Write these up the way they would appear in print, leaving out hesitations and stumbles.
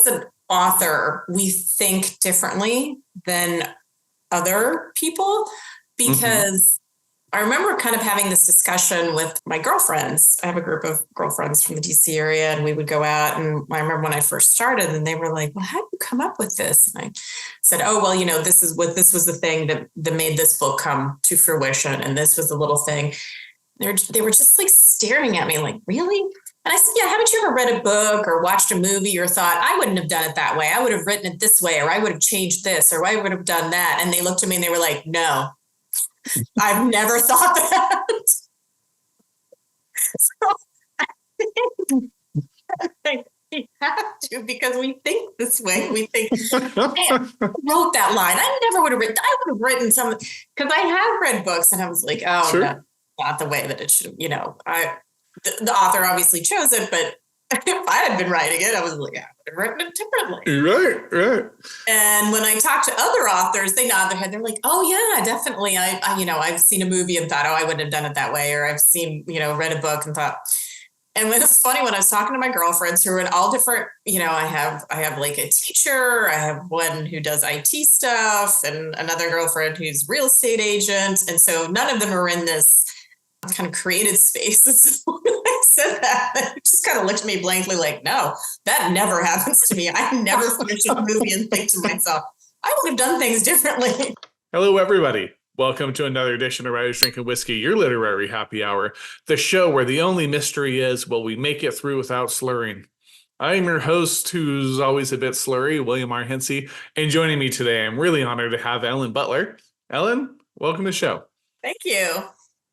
as an author, we think differently than other people because I remember kind of having this discussion with my girlfriends. I have a group of girlfriends from the DC area, and we would go out. And I remember when I first started, and they were like, "Well, how did you come up with this?" And I said, "Oh, well, this was the thing that made this book come to fruition, and this was the little thing." They were just like staring at me, like, "Really?" And I said, "Yeah, haven't you ever read a book or watched a movie or thought, I wouldn't have done it that way. I would have written it this way, or I would have changed this, or I would have done that." And they looked at me and they were like, "No, I've never thought that." So I think we have to, because we think this way. We think, "Man, I wrote that line. I never would have written. I would have written some," because I have read books and I was like, "Oh, sure. No, not the way that it should." The author obviously chose it, but if I had been writing it, I was like, "I would have written it differently." Right. And when I talk to other authors, they nod their head. They're like, "Oh yeah, definitely. I've seen a movie and thought, oh, I wouldn't have done it that way." Or I've seen, read a book and thought. And it's funny when I was talking to my girlfriends who are in all different, I have like a teacher, I have one who does IT stuff, and another girlfriend who's real estate agent. And so none of them are in this kind of creative space. So when I said that, they just kind of looked at me blankly like, "No, that never happens to me. I never finish a movie and think to myself, I would have done things differently." Hello, everybody. Welcome to another edition of Writers Drinking Whiskey, your literary happy hour, the show where the only mystery is, will we make it through without slurring? I'm your host, who's always a bit slurry, William R. Hincy, and joining me today, I'm really honored to have Ellen Butler. Ellen, welcome to the show. Thank you.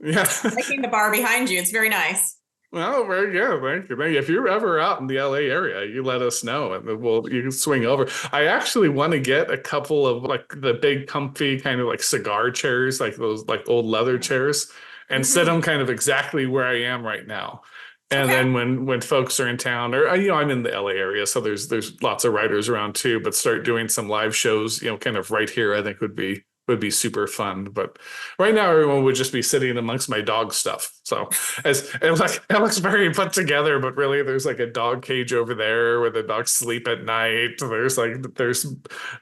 Yeah. Liking the bar behind you. It's very nice. Well, very good. Thank you. If you're ever out in the LA area, you let us know and you can swing over. I actually want to get a couple of like the big comfy kind of like cigar chairs, like those like old leather chairs, and sit them kind of exactly where I am right now. And then when folks are in town, or I'm in the LA area, so there's lots of writers around too, but start doing some live shows, kind of right here, I think would be super fun. But right now everyone would just be sitting amongst my dog stuff. So it looks very put together, but really there's like a dog cage over there where the dogs sleep at night. There's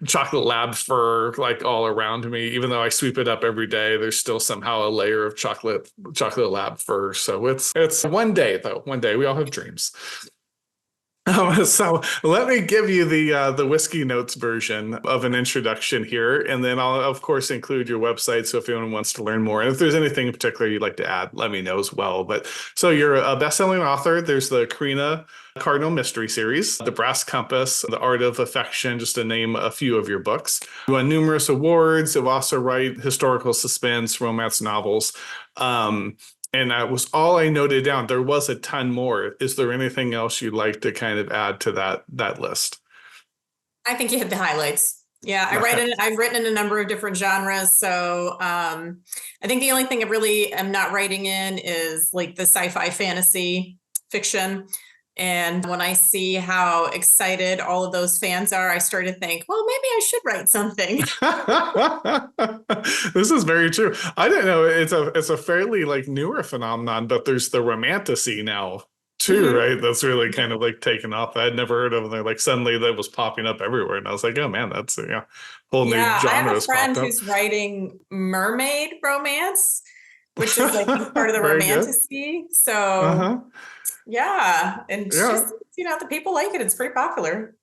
chocolate lab fur like all around me. Even though I sweep it up every day, there's still somehow a layer of chocolate lab fur. So it's one day though. One day we all have dreams. So let me give you the Whiskey Notes version of an introduction here, and then I'll, of course, include your website, so if anyone wants to learn more. And if there's anything in particular you'd like to add, let me know as well. But so you're a best-selling author. There's the Karina Cardinal Mystery Series, The Brass Compass, The Art of Affection, just to name a few of your books. You won numerous awards. You also write historical suspense, romance novels. And that was all I noted down. There was a ton more. Is there anything else you'd like to kind of add to that list? I think you hit the highlights. Yeah, I've written in a number of different genres. So I think the only thing I really am not writing in is like the sci-fi fantasy fiction. And when I see how excited all of those fans are, I start to think, well, maybe I should write something. This is very true. I didn't know it's a fairly like newer phenomenon, but there's the romantasy now too, right? That's really kind of like taken off. I'd never heard of it. Like suddenly that was popping up everywhere, and I was like, oh man, that's whole new genre. I have a friend who's writing mermaid romance, which is like part of the romantasy. So. Yeah. And just, the people like it. It's pretty popular.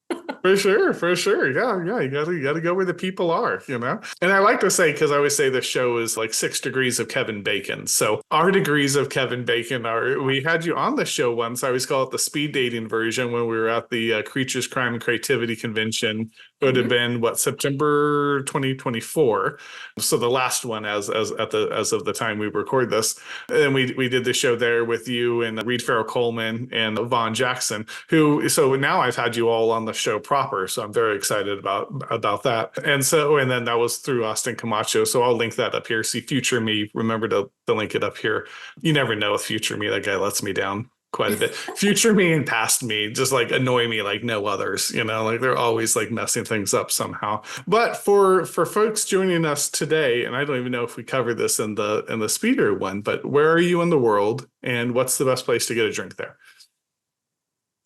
For sure. Yeah. You gotta go where the people are, And I like to say, because I always say the show is like 6 degrees of Kevin Bacon. So our degrees of Kevin Bacon we had you on the show once. I always call it the speed dating version when we were at the Creatures, Crime, and Creativity Convention. It would have been September 2024. So the last one as of the time we record this. And we did the show there with you and Reed Farrell Coleman and Vaughn Jackson, so now I've had you all on the show proper. So I'm very excited about that. And then that was through Austin Camacho. So I'll link that up here. See future me, remember to link it up here. You never know with future me, that guy lets me down quite a bit. Future me and past me just like annoy me like no others, like they're always like messing things up somehow. But for folks joining us today, and I don't even know if we covered this in the speeder one, but where are you in the world and what's the best place to get a drink there?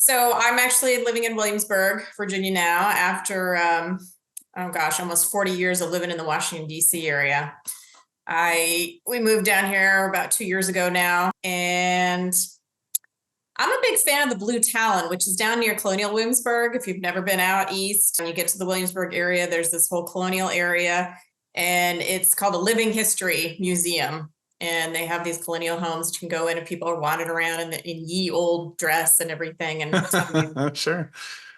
So I'm actually living in Williamsburg, Virginia now after, almost 40 years of living in the Washington, D.C. area. We moved down here about 2 years ago now, and I'm a big fan of the Blue Talon, which is down near Colonial Williamsburg. If you've never been out east and you get to the Williamsburg area, there's this whole colonial area, and it's called a Living History Museum. And they have these colonial homes that you can go in, and people are wandering around in ye old dress and everything, and Sure.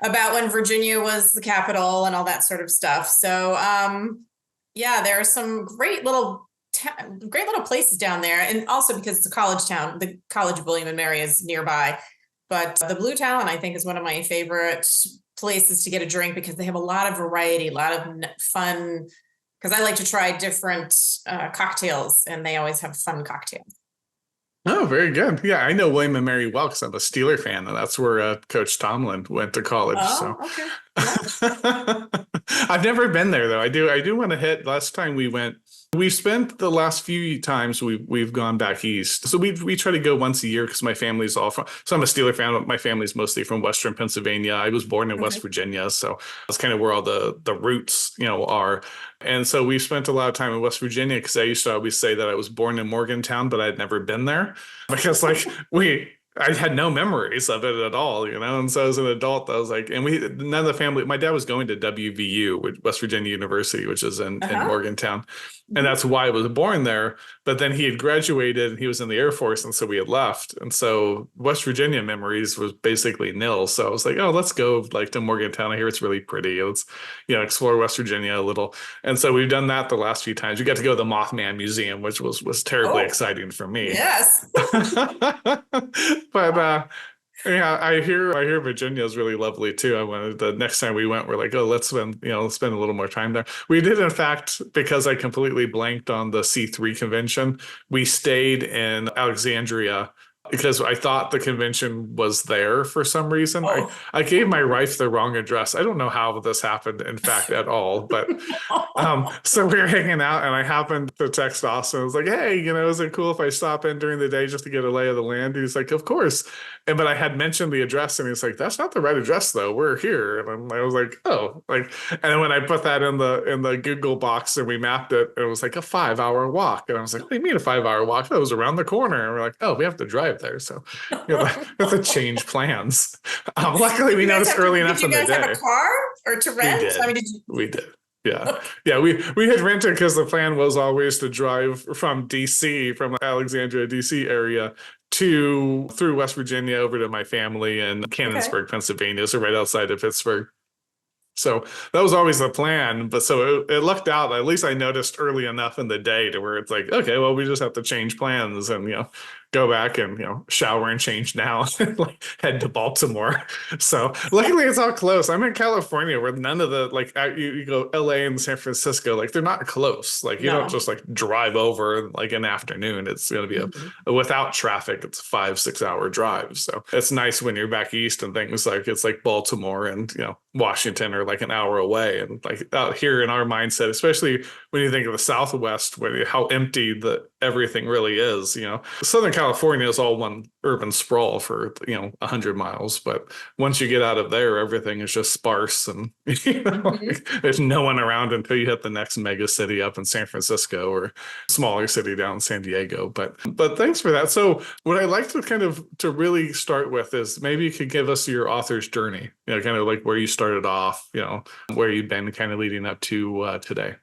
about when Virginia was the capital and all that sort of stuff. So, yeah, there are some great little places down there, and also because it's a college town, the College of William and Mary is nearby. But the Blue Talon, I think, is one of my favorite places to get a drink because they have a lot of variety, a lot of fun. Because I like to try different cocktails, and they always have fun cocktails. Oh, very good. Yeah, I know William and Mary well because I'm a Steeler fan, and that's where Coach Tomlin went to college. Oh, so okay. Yeah. I've never been there though. I do want to hit. Last time we went, we've spent the last few times we've gone back east. So we try to go once a year because my family's all from. So I'm a Steeler fan, but my family's mostly from Western Pennsylvania. I was born in West Virginia, so that's kind of where all the roots are. And so we've spent a lot of time in West Virginia because I used to always say that I was born in Morgantown, but I'd never been there because I had no memories of it at all, And so as an adult, I was like, and none of the family, my dad was going to WVU, West Virginia University, which is in Morgantown. And that's why I was born there. But then he had graduated and he was in the Air Force. And so we had left. And so West Virginia memories was basically nil. So I was like, oh, let's go to Morgantown. I hear it's really pretty. Let's, explore West Virginia a little. And so we've done that the last few times. We got to go to the Mothman Museum, which was terribly exciting for me. Yes. But yeah, I hear Virginia is really lovely too. I wanted the next time we went, we're like, oh, let's spend a little more time there. We did, in fact, because I completely blanked on the C3 convention. We stayed in Alexandria because I thought the convention was there for some reason. I gave my wife the wrong address. I don't know how this happened, in fact, at all. But so we were hanging out, and I happened to text Austin. I was like, hey, is it cool if I stop in during the day just to get a lay of the land? He's like, of course. But I had mentioned the address, and he's like, that's not the right address, though. We're here. And I was like, oh, and then when I put that in the Google box and we mapped it, it was like a 5-hour walk. And I was like, what do you mean a 5-hour walk? That was around the corner. And we're like, oh, we have to drive there. So we have to change plans. Luckily, we noticed early enough in the day. Did you guys have a car or to rent? We did. Yeah. Yeah. We had rented because the plan was always to drive from DC, from Alexandria, DC area through West Virginia over to my family in Canonsburg, Pennsylvania. So right outside of Pittsburgh. So that was always the plan. But so it lucked out. At least I noticed early enough in the day to where it's like, okay, well, we just have to change plans and, go back and, shower and change now and head to Baltimore. So luckily it's all close. I'm in California where none of the, you go LA and San Francisco, they're not close. You don't just drive over an afternoon. It's going to be without traffic, it's a 5-6 hour drive. So it's nice when you're back east and things it's like Baltimore and, Washington are an hour away. And out here in our mindset, especially when you think of the Southwest, how empty everything really is, Southern California is all one urban sprawl for 100 miles, but once you get out of there, everything is just sparse and there's no one around until you hit the next mega city up in San Francisco or smaller city down in San Diego. But thanks for that. So what I'd like to to really start with is maybe you could give us your author's journey, kind of where you started off, where you've been kind of leading up to today.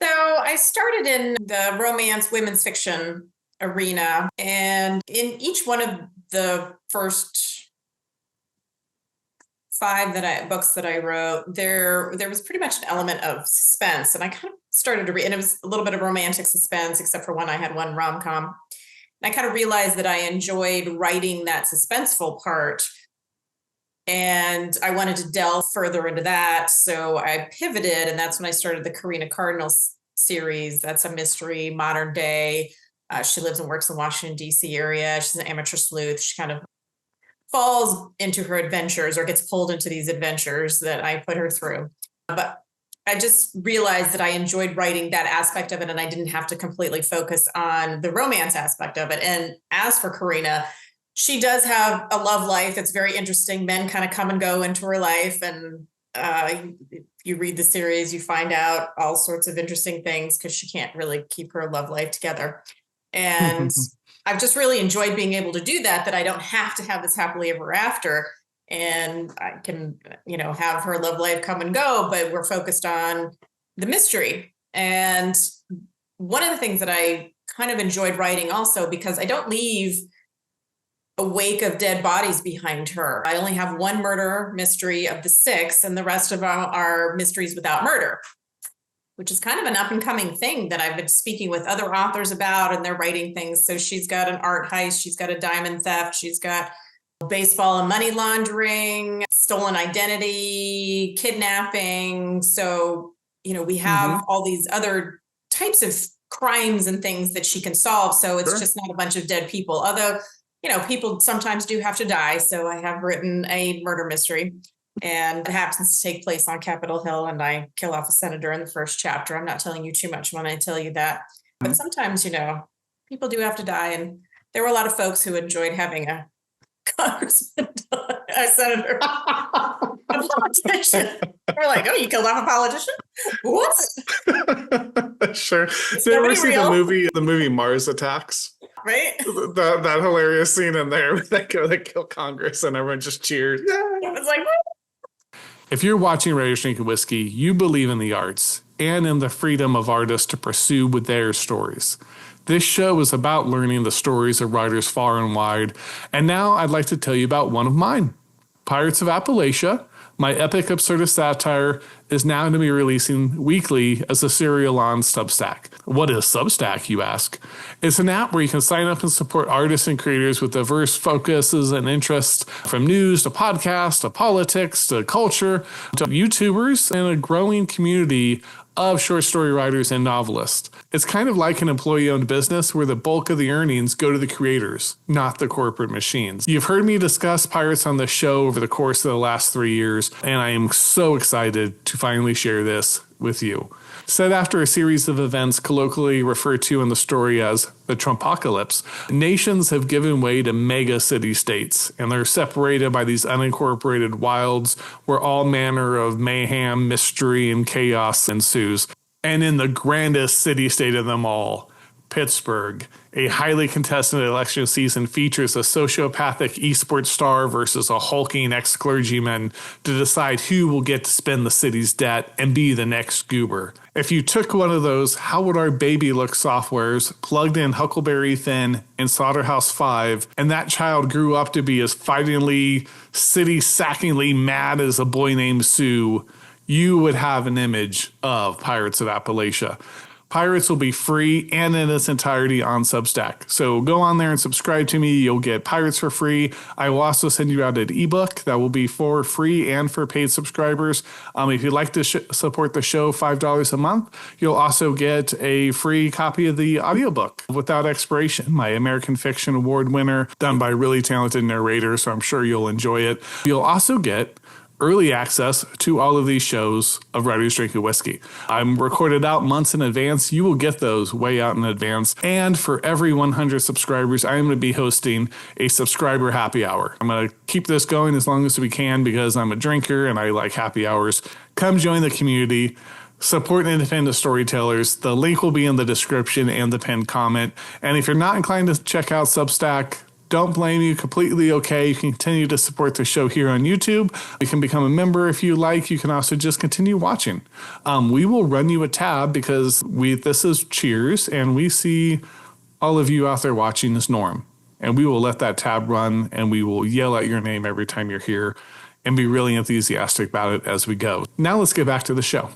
So I started in the romance women's fiction arena, and in each one of the first 5 books that I wrote, there was pretty much an element of suspense, and I kind of started to read, and it was a little bit of romantic suspense, except for one I had one rom-com. And I kind of realized that I enjoyed writing that suspenseful part, and I wanted to delve further into that. So I pivoted, and that's when I started the Karina Cardinal series. That's a mystery, modern day. She lives and works in Washington, D.C. area. She's an amateur sleuth. She kind of falls into her adventures or gets pulled into these adventures that I put her through. But I just realized that I enjoyed writing that aspect of it, and I didn't have to completely focus on the romance aspect of it. And as for Karina, she does have a love life that's very interesting. Men kind of come and go into her life, and if you read the series, you find out all sorts of interesting things because she can't really keep her love life together. And I've just really enjoyed being able to do that, that I don't have to have this happily ever after. And I can, have her love life come and go, but we're focused on the mystery. And one of the things that I kind of enjoyed writing also, because I don't leave a wake of dead bodies behind her. I only have one murder mystery of the 6, and the rest of them are mysteries without murder, which is kind of an up and coming thing that I've been speaking with other authors about, and they're writing things. So she's got an art heist, she's got a diamond theft, she's got baseball and money laundering, stolen identity, kidnapping. So, we have all these other types of crimes and things that she can solve. So it's just not a bunch of dead people, although, people sometimes do have to die. So I have written a murder mystery, and it happens to take place on Capitol Hill, and I kill off a senator in the first chapter. I'm not telling you too much when I tell you that. But sometimes, people do have to die. And there were a lot of folks who enjoyed having a congressman, a senator, a politician. We're like, oh, you killed off a politician? What's it? Sure. Did you ever see the movie Mars Attacks? Right? That hilarious scene in there where they kill Congress and everyone just cheers. Yeah. It's like, if you're watching Writers Drinking Whiskey, you believe in the arts and in the freedom of artists to pursue with their stories. This show is about learning the stories of writers far and wide, and now I'd like to tell you about one of mine. Pirates of Appalachia, my epic absurdist satire, is now going to be releasing weekly as a serial on Substack. What is Substack, you ask? It's an app where you can sign up and support artists and creators with diverse focuses and interests, from news to podcasts to politics to culture to YouTubers, and a growing community of short story writers and novelists. It's kind of like an employee-owned business where the bulk of the earnings go to the creators, not the corporate machines. You've heard me discuss pirates on the show over the course of the last 3 years, and I am so excited to finally share this with you. Set after a series of events colloquially referred to in the story as the Trumpocalypse, nations have given way to mega city-states, and they're separated by these unincorporated wilds where all manner of mayhem, mystery, and chaos ensues. And in the grandest city-state of them all, Pittsburgh, a highly contested election season features a sociopathic esports star versus a hulking ex-clergyman to decide who will get to spend the city's debt and be the next goober. If you took one of those How Would Our Baby Look softwares, plugged in Huckleberry Finn and Slaughterhouse-5, and that child grew up to be as fightingly, city-sackingly mad as a boy named Sue, you would have an image of Pirates of Appalachia. Pirates will be free and in its entirety on Substack. So go on there and subscribe to me. You'll get Pirates for free. I will also send you out an ebook that will be for free and for paid subscribers. If you'd like to support the show, $5 a month, you'll also get a free copy of the audiobook, Without Expiration, my American Fiction Award winner, done by a really talented narrator, so I'm sure you'll enjoy it. You'll also get early access to all of these shows of Writers Drinking Whiskey. I'm recorded out months in advance. You will get those way out in advance. And for every 100 subscribers, I am going to be hosting a subscriber happy hour. I'm going to keep this going as long as we can because I'm a drinker and I like happy hours. Come join the community. Support independent storytellers. The link will be in the description and the pinned comment. And if you're not inclined to check out Substack, don't blame you. Completely okay. You can continue to support the show here on YouTube. You can become a member if you like. You can also just continue watching. We will run you a tab because this is Cheers, and we see all of you out there watching as Norm. And we will let that tab run, and we will yell out your name every time you're here and be really enthusiastic about it as we go. Now let's get back to the show.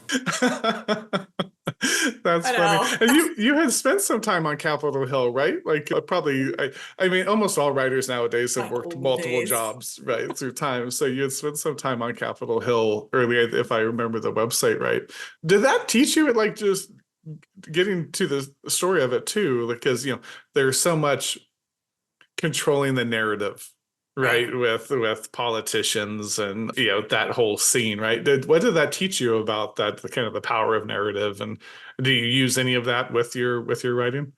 That's funny. And you had spent some time on Capitol Hill, right? Like I mean, almost all writers nowadays have worked multiple jobs, right, through time. So you had spent some time on Capitol Hill earlier, if I remember the website right. Did that teach you, like, just getting to the story of it too? Because, there's so much controlling the narrative, right, with politicians and that whole scene, right? What did that teach you about that, the kind of the power of narrative, and do you use any of that with your writing?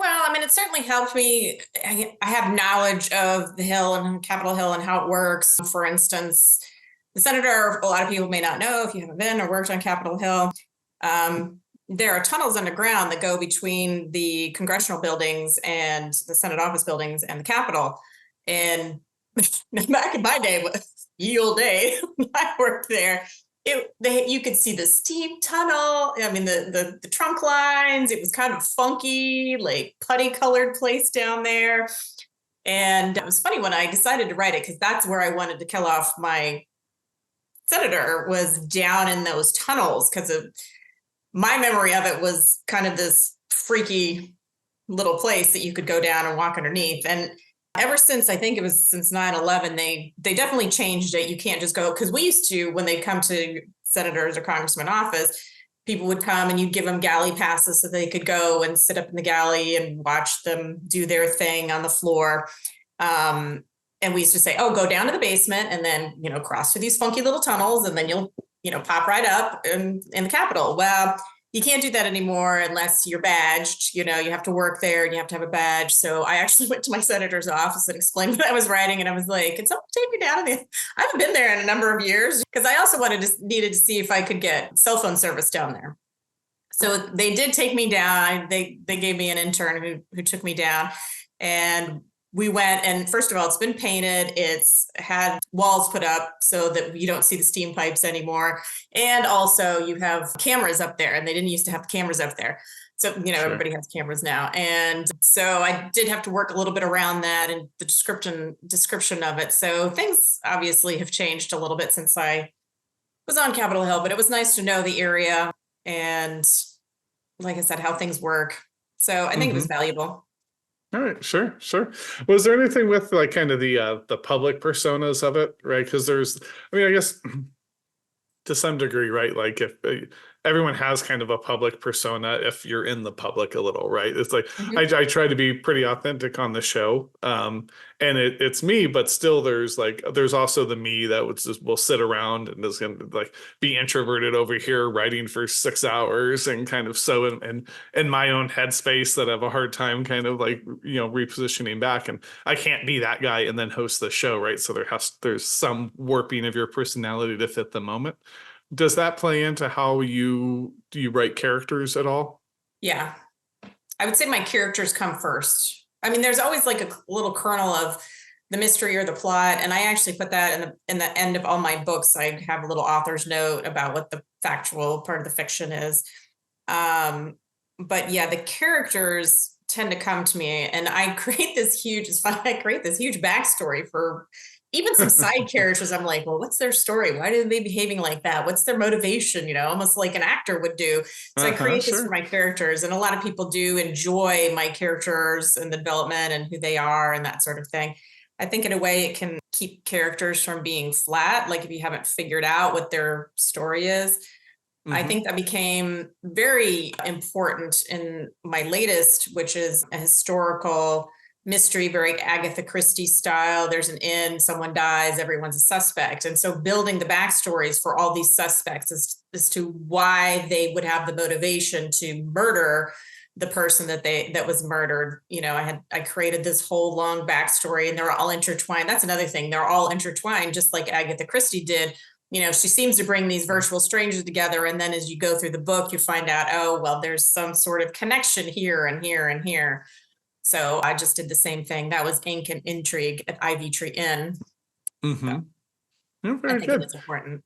Well, I mean, it certainly helped me. I have knowledge of the Hill and Capitol Hill and how it works. For instance, the Senator, a lot of people may not know if you haven't been or worked on Capitol Hill. There are tunnels underground that go between the congressional buildings and the Senate office buildings and the Capitol. And back in my day, ye old day, when I worked there, you could see the steep tunnel. I mean, the trunk lines. It was kind of funky, like putty colored place down there. And it was funny when I decided to write it, because that's where I wanted to kill off my senator, was down in those tunnels, because my memory of it was kind of this freaky little place that you could go down and walk underneath. And ever since, I think it was since 9/11, they definitely changed it. You can't just go, because we used to, when they'd come to senators or congressmen office, people would come and you'd give them galley passes so they could go and sit up in the galley and watch them do their thing on the floor. And we used to say, oh, go down to the basement and then, cross through these funky little tunnels, and then you'll, pop right up in the Capitol. Well, you can't do that anymore unless you're badged. You have to work there and you have to have a badge. So I actually went to my senator's office and explained what I was writing. And I was like, can someone take me down? I haven't been there in a number of years, because I also needed to see if I could get cell phone service down there. So they did take me down. They gave me an intern who took me down, and we went, and first of all, it's been painted. It's had walls put up so that you don't see the steam pipes anymore. And also you have cameras up there, and they didn't used to have cameras up there. So, Sure. Everybody has cameras now. And so I did have to work a little bit around that and the description of it. So things obviously have changed a little bit since I was on Capitol Hill, but it was nice to know the area and, like I said, how things work. So I think it was valuable. All right, sure. Was there anything with like kind of the public personas of it, right? Because I guess to some degree, right? Like if everyone has kind of a public persona, if you're in the public a little, right? It's like I try to be pretty authentic on the show, and it's me, but still there's also the me that will sit around and is gonna like be introverted over here writing for 6 hours and kind of so in my own headspace that I have a hard time kind of like repositioning back, and I can't be that guy and then host the show, right? So there's some warping of your personality to fit the moment. Does that play into how do you write characters at all? Yeah. I would say my characters come first. I mean, there's always like a little kernel of the mystery or the plot. And I actually put that in the end of all my books. I have a little author's note about what the factual part of the fiction is. But yeah, the characters tend to come to me, and I create this huge backstory for even some side characters. I'm like, well, what's their story? Why are they behaving like that? What's their motivation? Almost like an actor would do. So I create this for my characters, and a lot of people do enjoy my characters and the development and who they are and that sort of thing. I think in a way it can keep characters from being flat. Like if you haven't figured out what their story is. I think that became very important in my latest, which is a historical mystery, very Agatha Christie style. There's an end, someone dies, everyone's a suspect. And so building the backstories for all these suspects as to why they would have the motivation to murder the person that was murdered. I created this whole long backstory, and they're all intertwined. That's another thing. They're all intertwined, just like Agatha Christie did. She seems to bring these virtual strangers together. And then as you go through the book, you find out, oh, well, there's some sort of connection here and here and here. So I just did the same thing. That was Ink and Intrigue at Ivy Tree Inn. So very I think good. It's important.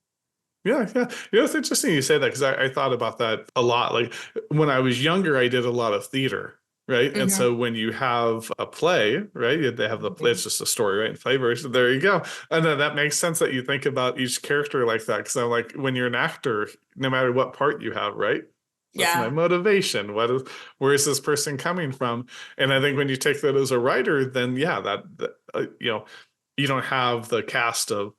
Yeah. It's interesting you say that, because I thought about that a lot. Like when I was younger, I did a lot of theater, right? And so when you have a play, right, they have the play, it's just a story, right? Flavor. So there you go. And then that makes sense that you think about each character like that. Because I'm like, when you're an actor, no matter what part you have, right? What's my motivation? Where is this person coming from? And I think when you take that as a writer, then you don't have the cast of,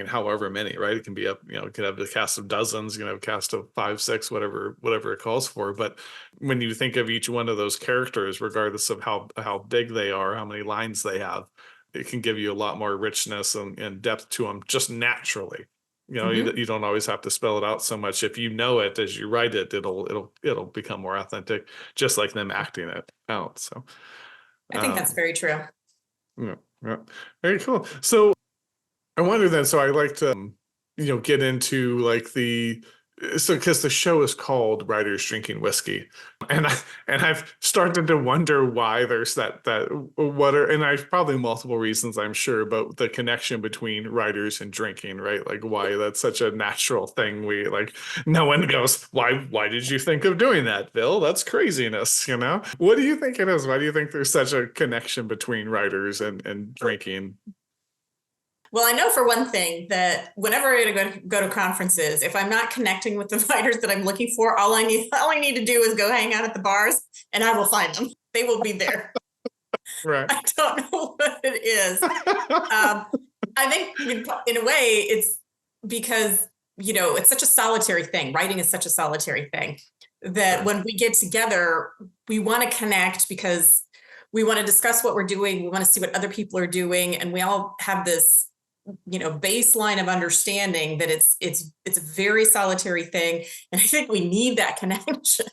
however many, right? It can be it could have the cast of dozens, you can have a cast of 5, 6, whatever it calls for. But when you think of each one of those characters, regardless of how big they are, how many lines they have, it can give you a lot more richness and depth to them just naturally. You you don't always have to spell it out so much. If you know it as you write it, it'll become more authentic, just like them acting it out. So I think that's very true. yeah, yeah. Very cool. So I wonder then, so I like to, get into like because the show is called Writers Drinking Whiskey. And I've started to wonder why there's and I've probably multiple reasons, I'm sure, but the connection between writers and drinking, right? Like why that's such a natural thing. No one goes, why did you think of doing that, Bill? That's craziness, What do you think it is? Why do you think there's such a connection between writers and drinking? Well, I know for one thing that whenever I go to conferences, if I'm not connecting with the writers that I'm looking for, all I need to do is go hang out at the bars, and I will find them. They will be there. Right. I don't know what it is. I think in a way it's because, it's such a solitary thing. Writing is such a solitary thing that when we get together, we want to connect because we want to discuss what we're doing. We want to see what other people are doing. And we all have this baseline of understanding that it's a very solitary thing, and I think we need that connection.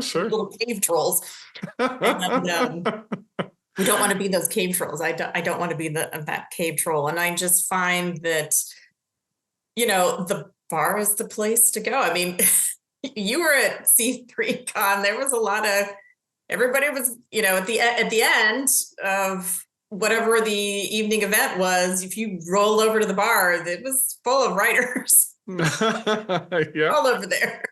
Sure. Little cave trolls, and we don't want to be those cave trolls. I don't want to be that cave troll, and I just find that the bar is the place to go. I mean, you were at C3 Con. There was a lot of everybody was at the end of whatever the evening event was, if you roll over to the bar, it was full of writers. Yeah. All over there.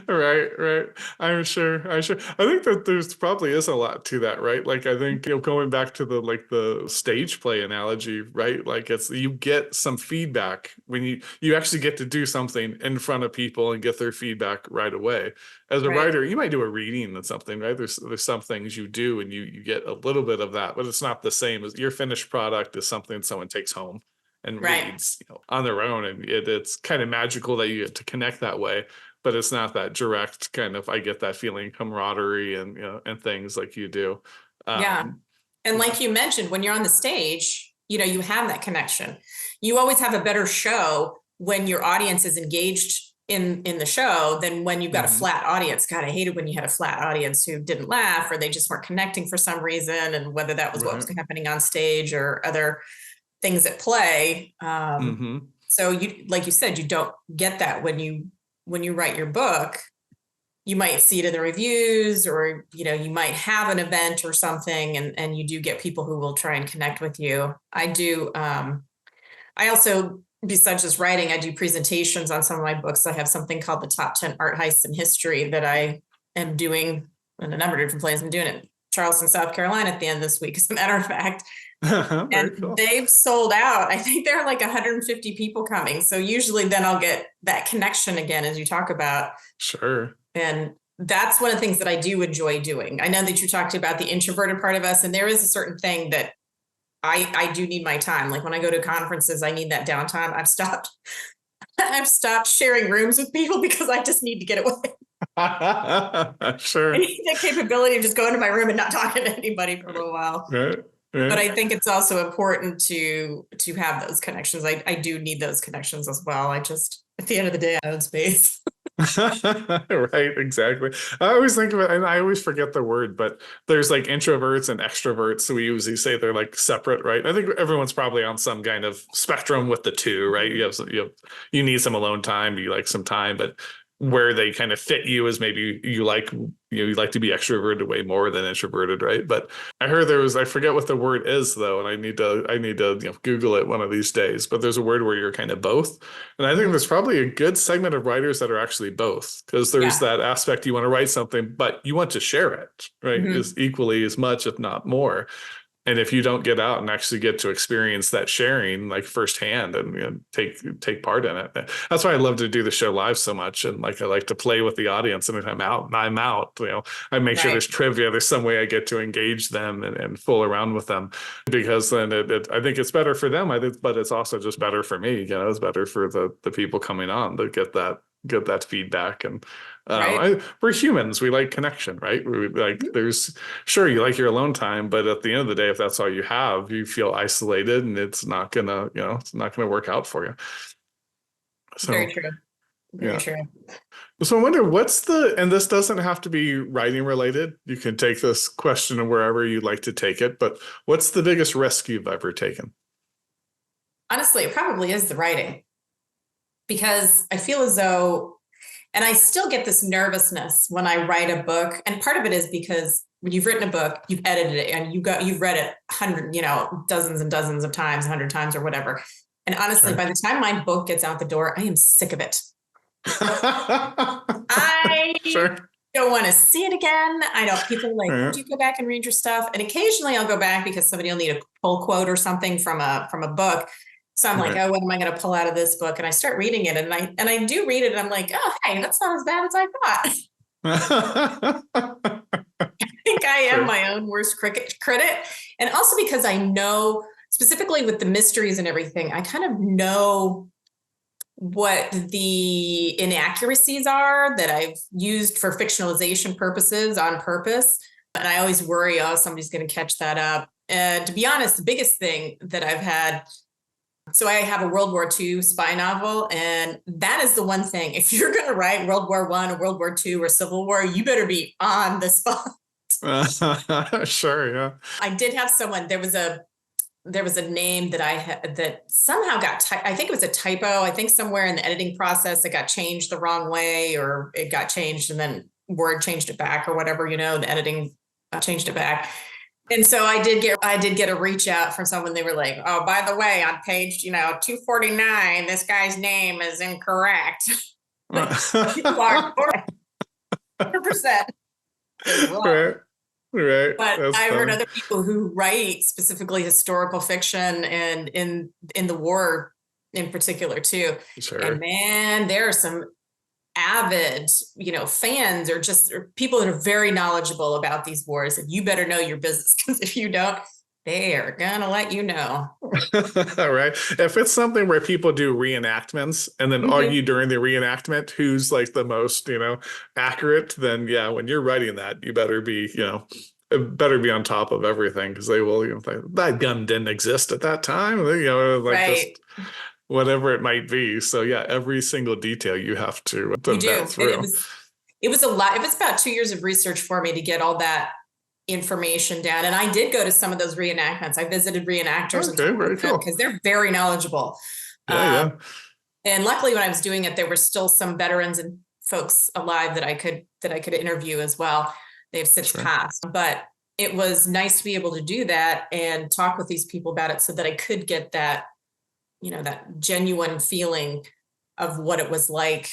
Right. I'm sure. I think that there's probably is a lot to that, right? Like I think going back to the stage play analogy, right? Like you get some feedback when you actually get to do something in front of people and get their feedback right away. As a writer, you might do a reading and something, right? There's some things you do and you get a little bit of that, but it's not the same as your finished product is something someone takes home and reads on their own, and it's kind of magical that you get to connect that way. But it's not that direct kind of, I get that feeling camaraderie and, and things like you do. And like you mentioned, when you're on the stage, you have that connection. You always have a better show when your audience is engaged in the show than when you've got a flat audience. God, I hated when you had a flat audience who didn't laugh or they just weren't connecting for some reason. And whether that was what was happening on stage or other things at play. So like you said, you don't get that when you write your book. You might see it in the reviews, or you might have an event or something, and you do get people who will try and connect with you. I do. I also, besides just writing, I do presentations on some of my books. I have something called the Top 10 Art Heists in History that I am doing in a number of different places. I'm doing it in Charleston, South Carolina at the end of this week, as a matter of fact. And cool. They've sold out. I think there are like 150 people coming. So usually then I'll get that connection again, as you talk about. Sure. And that's one of the things that I do enjoy doing. I know that you talked about the introverted part of us, and there is a certain thing that I do need my time. Like when I go to conferences, I need that downtime. I've stopped sharing rooms with people because I just need to get away. Sure. I need the capability of just going to my room and not talking to anybody for a little while. Right. But I think it's also important to have those connections. I do need those connections as well. I just, at the end of the day, I own space. Right, exactly. I always think of it, and I always forget the word, but there's like introverts and extroverts. So we usually say they're like separate, right? I think everyone's probably on some kind of spectrum with the two, right? You need some alone time, you like some time, but where they kind of fit you is maybe you like to be extroverted way more than introverted, right? But I heard I forget what the word is though, and I need to Google it one of these days. But there's a word where you're kind of both, and I think there's probably a good segment of writers that are actually both, because there's that aspect you want to write something, but you want to share it, right? Is equally as much, if not more. And if you don't get out and actually get to experience that sharing like firsthand and take part in it, that's why I love to do the show live so much. And like I like to play with the audience, and if I'm out, I make sure there's trivia, there's some way I get to engage them and fool around with them, because then I think it's better for them. But it's also just better for me. It's better for the people coming on to get that feedback. And we're humans, we like connection, right? We like, there's sure you like your alone time, but at the end of the day, if that's all you have, you feel isolated, and it's not gonna work out for you. Very So, true. Very yeah. true. So I wonder and this doesn't have to be writing related. You can take this question wherever you'd like to take it, but what's the biggest risk you've ever taken? Honestly, it probably is the writing because I feel as though, and I still get this nervousness when I write a book. And part of it is because when you've written a book, you've edited it and you've read it dozens and dozens of times, 100 times or whatever. And honestly, Sure. by the time my book gets out the door, I am sick of it. I Sure. don't want to see it again. I know people are like, oh, Yeah. do you go back and read your stuff? And occasionally I'll go back because somebody will need a pull quote or something from a book. So I'm like, Right. oh, what am I going to pull out of this book? And I start reading it, and I do read it, and I'm like, oh, hey, that's not as bad as I thought. I think I am Sure. my own worst critic, and also because I know specifically with the mysteries and everything, I kind of know what the inaccuracies are that I've used for fictionalization purposes on purpose. And I always worry, oh, somebody's going to catch that up. And to be honest, the biggest thing that I've had, so I have a World War II spy novel, and that is the one thing. If you're going to write World War I or World War II or Civil War, you better be on the spot. Sure. Yeah. I did have someone, there was a name that I had that somehow I think it was a typo. I think somewhere in the editing process, it got changed the wrong way, or it got changed and then Word changed it back or whatever, the editing changed it back. And so I did get a reach out from someone. They were like, oh, by the way, on page, 249, this guy's name is incorrect. You are 100% wrong. Right. Right. But That's I've heard funny. other people who write specifically historical fiction and in the war in particular too. And Sure. man, there are some avid, fans or people that are very knowledgeable about these wars. And you better know your business, because if you don't, they are gonna let you know. Right. If it's something where people do reenactments and then Mhm. argue during the reenactment who's like the most, accurate, then yeah, when you're writing that, you better be, better be on top of everything because they will, think, that gun didn't exist at that time, like Right. just whatever it might be. So yeah, every single detail you have to You vet do. It through. was a lot. It was about 2 years of research for me to get all that information down. And I did go to some of those reenactments. I visited reenactors and Okay, talked very with them cool. because they're very knowledgeable. Yeah, yeah. And luckily, when I was doing it, there were still some veterans and folks alive that I could interview as well. They've since Sure. passed, but it was nice to be able to do that and talk with these people about it so that I could get that, that genuine feeling of what it was like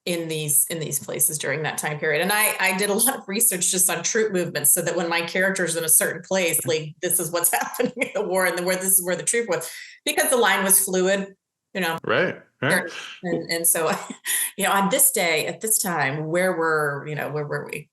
in these places during that time period. And I did a lot of research just on troop movements so that when my character's in a certain place, like this is what's happening in the war and where this is where the troop was, because the line was fluid, you know. Right. Right. And so, on this day at this time, where were we?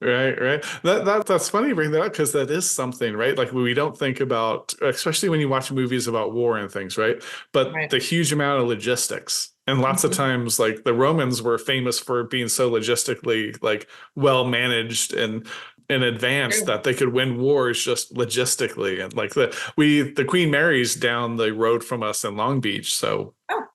Right, right. That's funny you bring that up because that is something, right? Like we don't think about, especially when you watch movies about war and things, right? But Right. the huge amount of logistics. And lots of Mhm. times, like the Romans were famous for being so logistically like well managed and in advance True. that they could win wars just logistically. And like the Queen Mary's down the road from us in Long Beach. So Oh,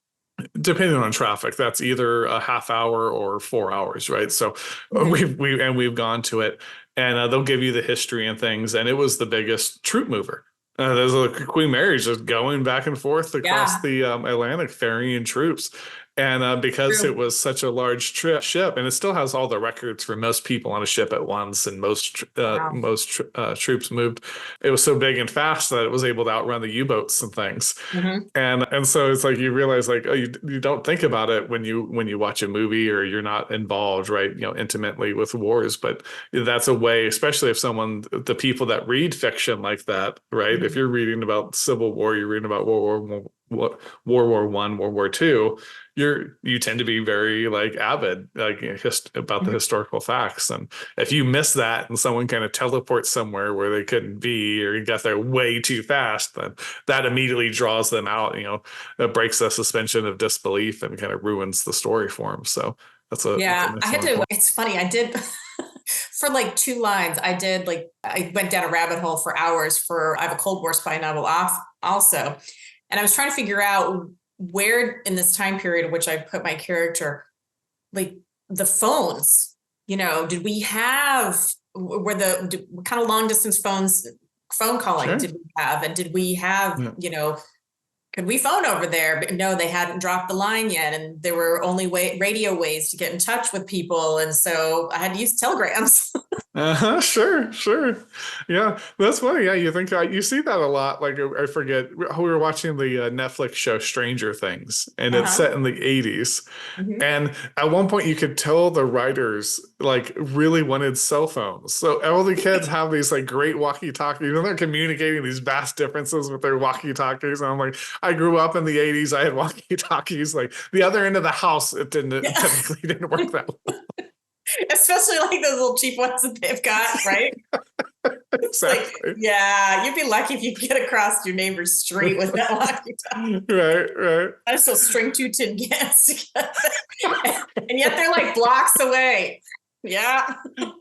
depending on traffic, that's either a half hour or 4 hours, right? So mhm. we've gone to it, and they'll give you the history and things, and it was the biggest troop mover. There's a Queen Mary's just going back and forth across Yeah. the Atlantic, ferrying troops. And because it True. was such a large ship, and it still has all the records for most people on a ship at once, and Wow. troops moved. It was so big and fast that it was able to outrun the U-boats and things. Hmm. And so it's like you realize like, oh, you don't think about it when you watch a movie or you're not involved, right, intimately with wars. But that's a way, especially if the people that read fiction like that, right, if Hmm. you're reading about Civil War, you're reading about World War I, World War II, you tend to be very like avid like about the Hmm. historical facts. And if you miss that and someone kind of teleports somewhere where they couldn't be, or you got there way too fast, then that immediately draws them out, that breaks the suspension of disbelief and kind of ruins the story for them. So that's an Yeah, I had excellent to. point. It's funny. I did for like 2 lines. I went down a rabbit hole for hours. I have a Cold War spy novel off also, and I was trying to figure out where in this time period, which I put my character, like the phones, did we have, what kind of long distance phone calling Sure. did we have? And did we have, Yeah. could we phone over there? But no, they hadn't dropped the line yet. And there were only radio ways to get in touch with people. And so I had to use telegrams. Sure. Yeah, that's funny. Yeah, you think you see that a lot. Like I forget, we were watching the Netflix show Stranger Things, and it's Uh-huh. set in the 80s. Mm-hmm. And at one point, you could tell the writers like really wanted cell phones. So all the kids have these like great walkie-talkies, and they're communicating these vast differences with their walkie-talkies. And I'm like, I grew up in the 80s. I had walkie-talkies. Like the other end of the house, it typically didn't work that well. Especially like those little cheap ones that they've got, right? Exactly. Like, yeah, you'd be lucky if you could get across your neighbor's street with that walkie-talkie. Right. I still string two tin cans together, and yet they're like blocks away. Yeah.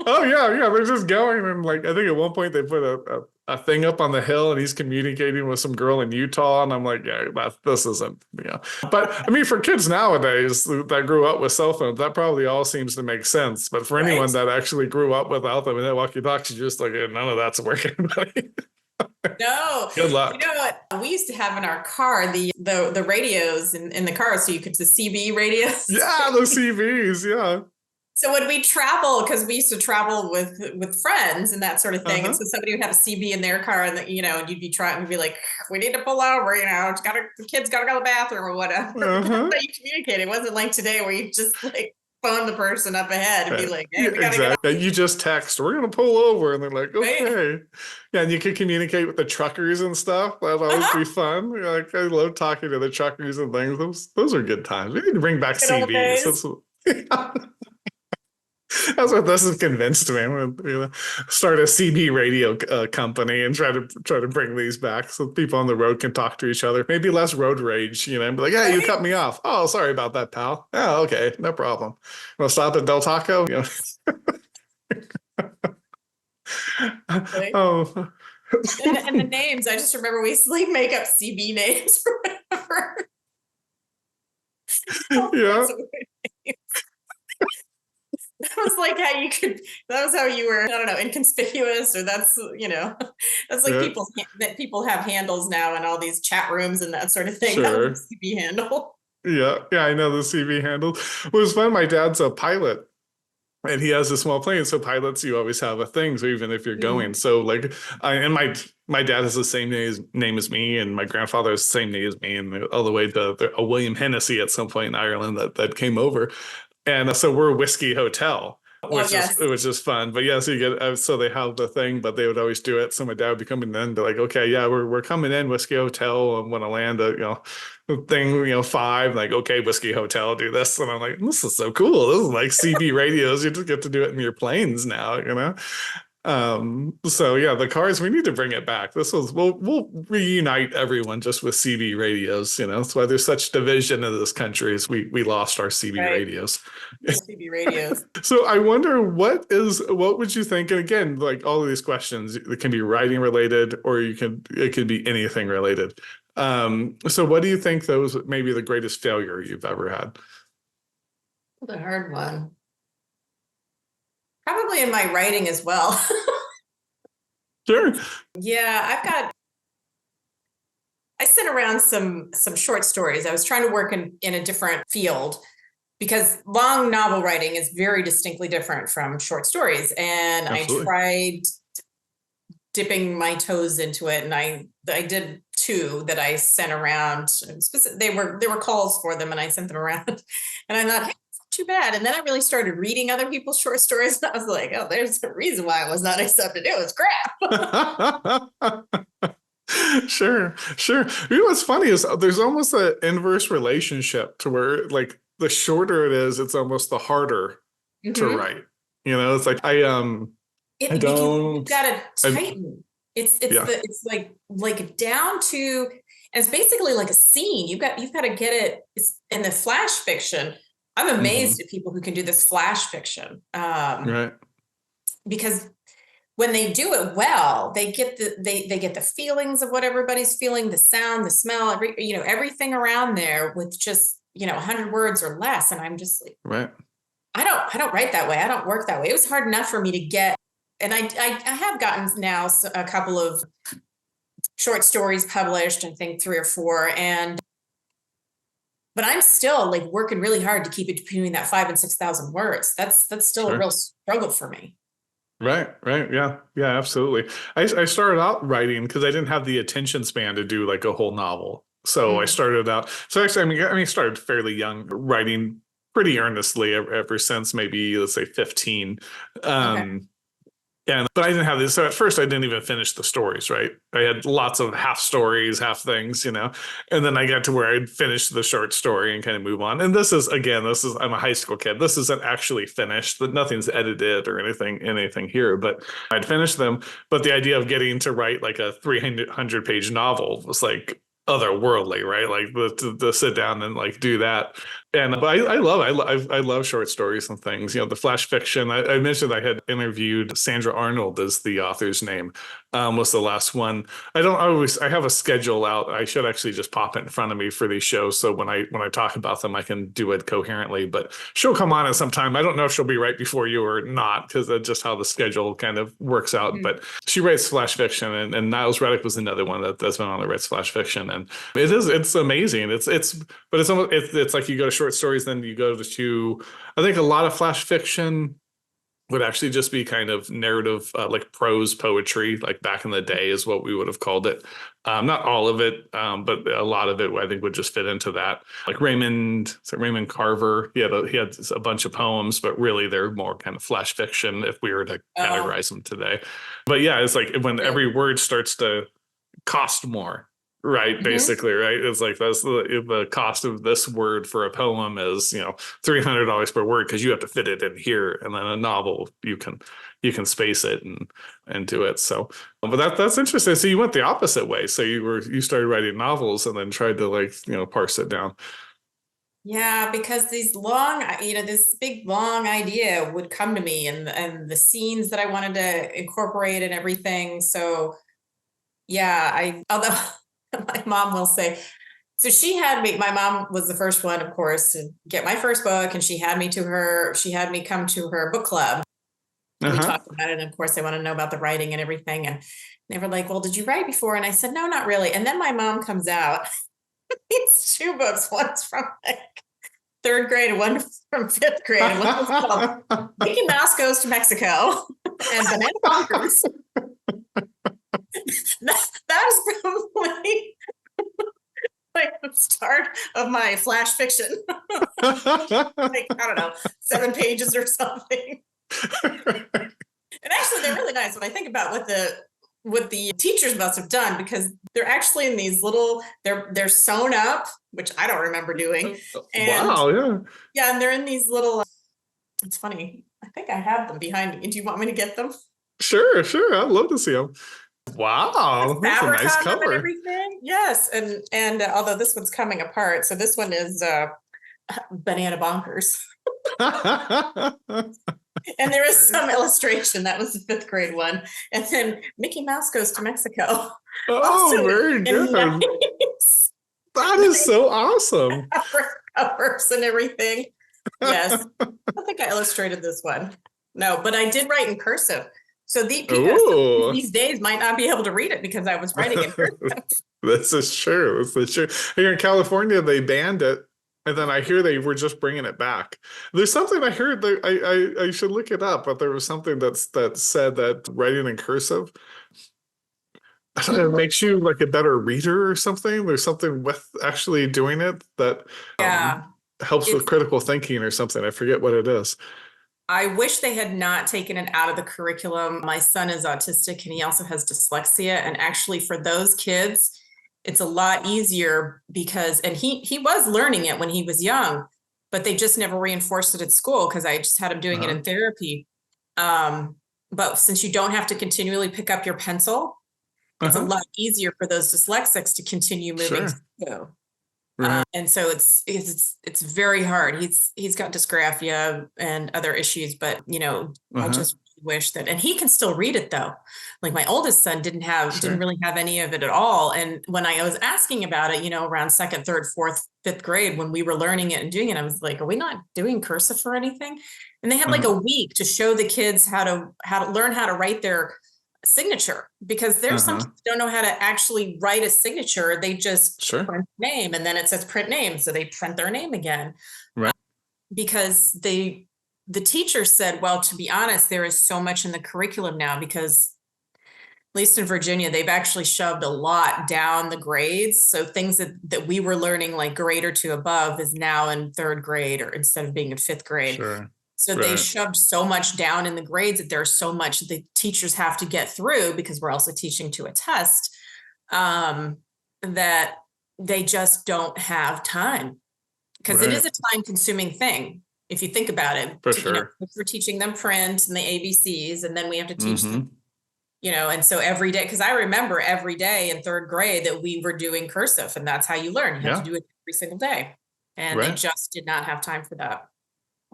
Oh yeah. They're just going, and like I think at one point they put a thing up on the hill, and he's communicating with some girl in Utah, and I'm like, yeah, this isn't. But I mean, for kids nowadays that grew up with cell phones, that probably all seems to make sense. But for anyone that actually grew up without them and that walkie-talkie, just like none of that's working. No. Good luck. You know what? We used to have in our car the radios in the car, so you could the CB radios. Yeah, the CBs. Yeah. So when we travel, because we used to travel with friends and that sort of thing, and so somebody would have a CB in their car, and and you'd be trying to be like, we need to pull over, the kids gotta go to the bathroom or whatever. But you communicate. It wasn't like today where you just like phone the person up ahead and be like, hey, we gotta exactly. You just text, we're gonna pull over, and they're like, okay. Right? Yeah, and you could communicate with the truckers and stuff. That'd always be fun. Like I love talking to the truckers and things. Those are good times. We need to bring back CBs. That's what this has convinced me. I'm gonna start a CB radio company and try to bring these back so people on the road can talk to each other. Maybe less road rage, and be like, hey, you cut me off. Oh, sorry about that, pal. Oh, okay, no problem. We'll stop at Del Taco. Oh. And the names, I just remember we used to like make up CB names or whatever. Yeah. That was like that was how you were, I don't know, inconspicuous, or that's like people have handles now in all these chat rooms and that sort of thing. Sure. That was the CB handle. Yeah, I know the CB handle. It was fun. My dad's a pilot, and he has a small plane. So pilots, you always have a thing. So even if you're going, so like, and my dad has the same name as me, and my grandfather has the same name as me, and all the way to a William Hennessy at some point in Ireland that came over. And so we're a whiskey hotel, which is fun. But yeah, so you get so they have the thing, but they would always do it. So my dad would be coming in, be like, okay, yeah, we're coming in whiskey hotel, and want to land at thing 5, like, okay, whiskey hotel, do this, and I'm like, this is so cool. This is like CB radios. You just get to do it in your planes now. So yeah, the cars, we need to bring it back. We'll reunite everyone just with CB radios. That's why there's such division in this country, is we lost our CB radios. CB radios. So I wonder what would you think? And again, like all of these questions, it can be writing related, or it could be anything related. So what do you think those maybe the greatest failure you've ever had? The hard one. Probably in my writing as well. Sure. Yeah, I sent around some short stories. I was trying to work in a different field, because long novel writing is very distinctly different from short stories. And absolutely. I tried dipping my toes into it, and I did 2 that I sent around. They were calls for them, and I sent them around. And I thought, hey, too bad. And then I really started reading other people's short stories, and I was like, oh, there's a reason why I was not accepted. It was crap. Sure. What's funny is there's almost an inverse relationship to where, like, the shorter it is, it's almost the harder to write. It's like I don't. You gotta tighten. It's like down to, and it's basically like a scene. You've got to get it. It's in the flash fiction. I'm amazed at people who can do this flash fiction. Right. Because when they do it well, they get they get the feelings of what everybody's feeling, the sound, the smell, everything around there with just 100 words or less. And I'm just like, Right. I don't write that way. I don't work that way. It was hard enough for me to get, and I have gotten now a couple of short stories published, I think 3 or 4, but I'm still like working really hard to keep it between that 5,000 and 6,000 words. That's still a real struggle for me. Right. Yeah. Absolutely. I started out writing because I didn't have the attention span to do like a whole novel. So I started out. So actually, I started fairly young, writing pretty earnestly ever since maybe, let's say 15. Okay. But I didn't have this. So at first I didn't even finish the stories, right? I had lots of half stories, half things, and then I got to where I'd finish the short story and kind of move on. And this is, I'm a high school kid. This isn't actually finished, but nothing's edited or anything here, but I'd finished them. But the idea of getting to write like a 300 page novel was like otherworldly, right? Like to sit down and like do that. But I love short stories and things. The flash fiction. I mentioned I had interviewed Sandra Arnold as the author's name. Was the last one. I have a schedule out. I should actually just pop it in front of me for these shows. So when I talk about them, I can do it coherently. But she'll come on at some time. I don't know if she'll be right before you or not, because that's just how the schedule kind of works out. Mm-hmm. But she writes flash fiction, and Niles Reddick was another one that's been on that writes flash fiction, and it's amazing. It's like you go to short stories, then you go to I think a lot of flash fiction would actually just be kind of narrative, like prose poetry, like back in the day is what we would have called it. Not all of it, but a lot of it I think would just fit into that. Like Raymond Carver, he had a bunch of poems, but really they're more kind of flash fiction if we were to categorize them today. But yeah, it's like when every word starts to cost more. Right, basically, right. It's like that's the cost of this word for a poem is $300 per word because you have to fit it in here, and then a novel you can space it and do it. So, but that's interesting. So you went the opposite way. So you started writing novels and then tried to parse it down. Yeah, because these long, this big long idea would come to me, and the scenes that I wanted to incorporate and everything. So, yeah, although. My mom will say, so my mom was the first one, of course, to get my first book, and she had me come to her book club. We talked about it, and of course they want to know about the writing and everything, and they were like, well, did you write before? And I said, no, not really. And then my mom comes out, it's 2 books, one's from like 3rd grade and one from 5th grade, and one was called Mickey Mouse Goes to Mexico and Banana Bonkers. That is probably like the start of my flash fiction. Like, I don't know, 7 pages or something. And actually, they're really nice when I think about what the teachers must have done, because they're actually in these little, they're sewn up, which I don't remember doing. And, wow, yeah, and they're in these little. It's funny. I think I have them behind me. Do you want me to get them? Sure. I'd love to see them. Wow, that's a nice cover. And everything. Yes, and although this one's coming apart, so this one is Banana Bonkers. And there is some illustration. That was the 5th grade one, and then Mickey Mouse Goes to Mexico. Oh, very good. That is so awesome. Covers and everything. Yes, I don't think I illustrated this one. No, but I did write in cursive. So these days might not be able to read it because I was writing in cursive. This is true. Here in California, they banned it, and then I hear they were just bringing it back. There's something I heard that I should look it up, but there was something that said that writing in cursive it makes you like a better reader or something. There's something with actually doing it that helps with critical thinking or something. I forget what it is. I wish they had not taken it out of the curriculum. My son is autistic and he also has dyslexia. And actually for those kids, it's a lot easier because, and he was learning it when he was young, but they just never reinforced it at school because I just had him doing it in therapy. But since you don't have to continually pick up your pencil, it's a lot easier for those dyslexics to continue moving through. And so it's very hard. He's got dysgraphia and other issues, but I just wish that, and he can still read it though. Like my oldest son didn't really have any of it at all. And when I was asking about it, around second, third, fourth, fifth grade, when we were learning it and doing it, I was like, are we not doing cursive or anything? And they had like a week to show the kids how to learn how to write their signature, because there's some kids don't know how to actually write a signature. They just print name, and then it says print name. So they print their name again. Right. Because the teacher said, well, to be honest, there is so much in the curriculum now, because at least in Virginia, they've actually shoved a lot down the grades. So things that we were learning like grade or two above is now in third grade, or instead of being in fifth grade. Sure. So they shoved so much down in the grades that there's so much the teachers have to get through, because we're also teaching to a test, that they just don't have time, because it is a time consuming thing. If you think about it, we're teaching them print and the ABCs, and then we have to teach them, and so every day, because I remember every day in third grade that we were doing cursive, and that's how you learn. You have to do it every single day. And they just did not have time for that.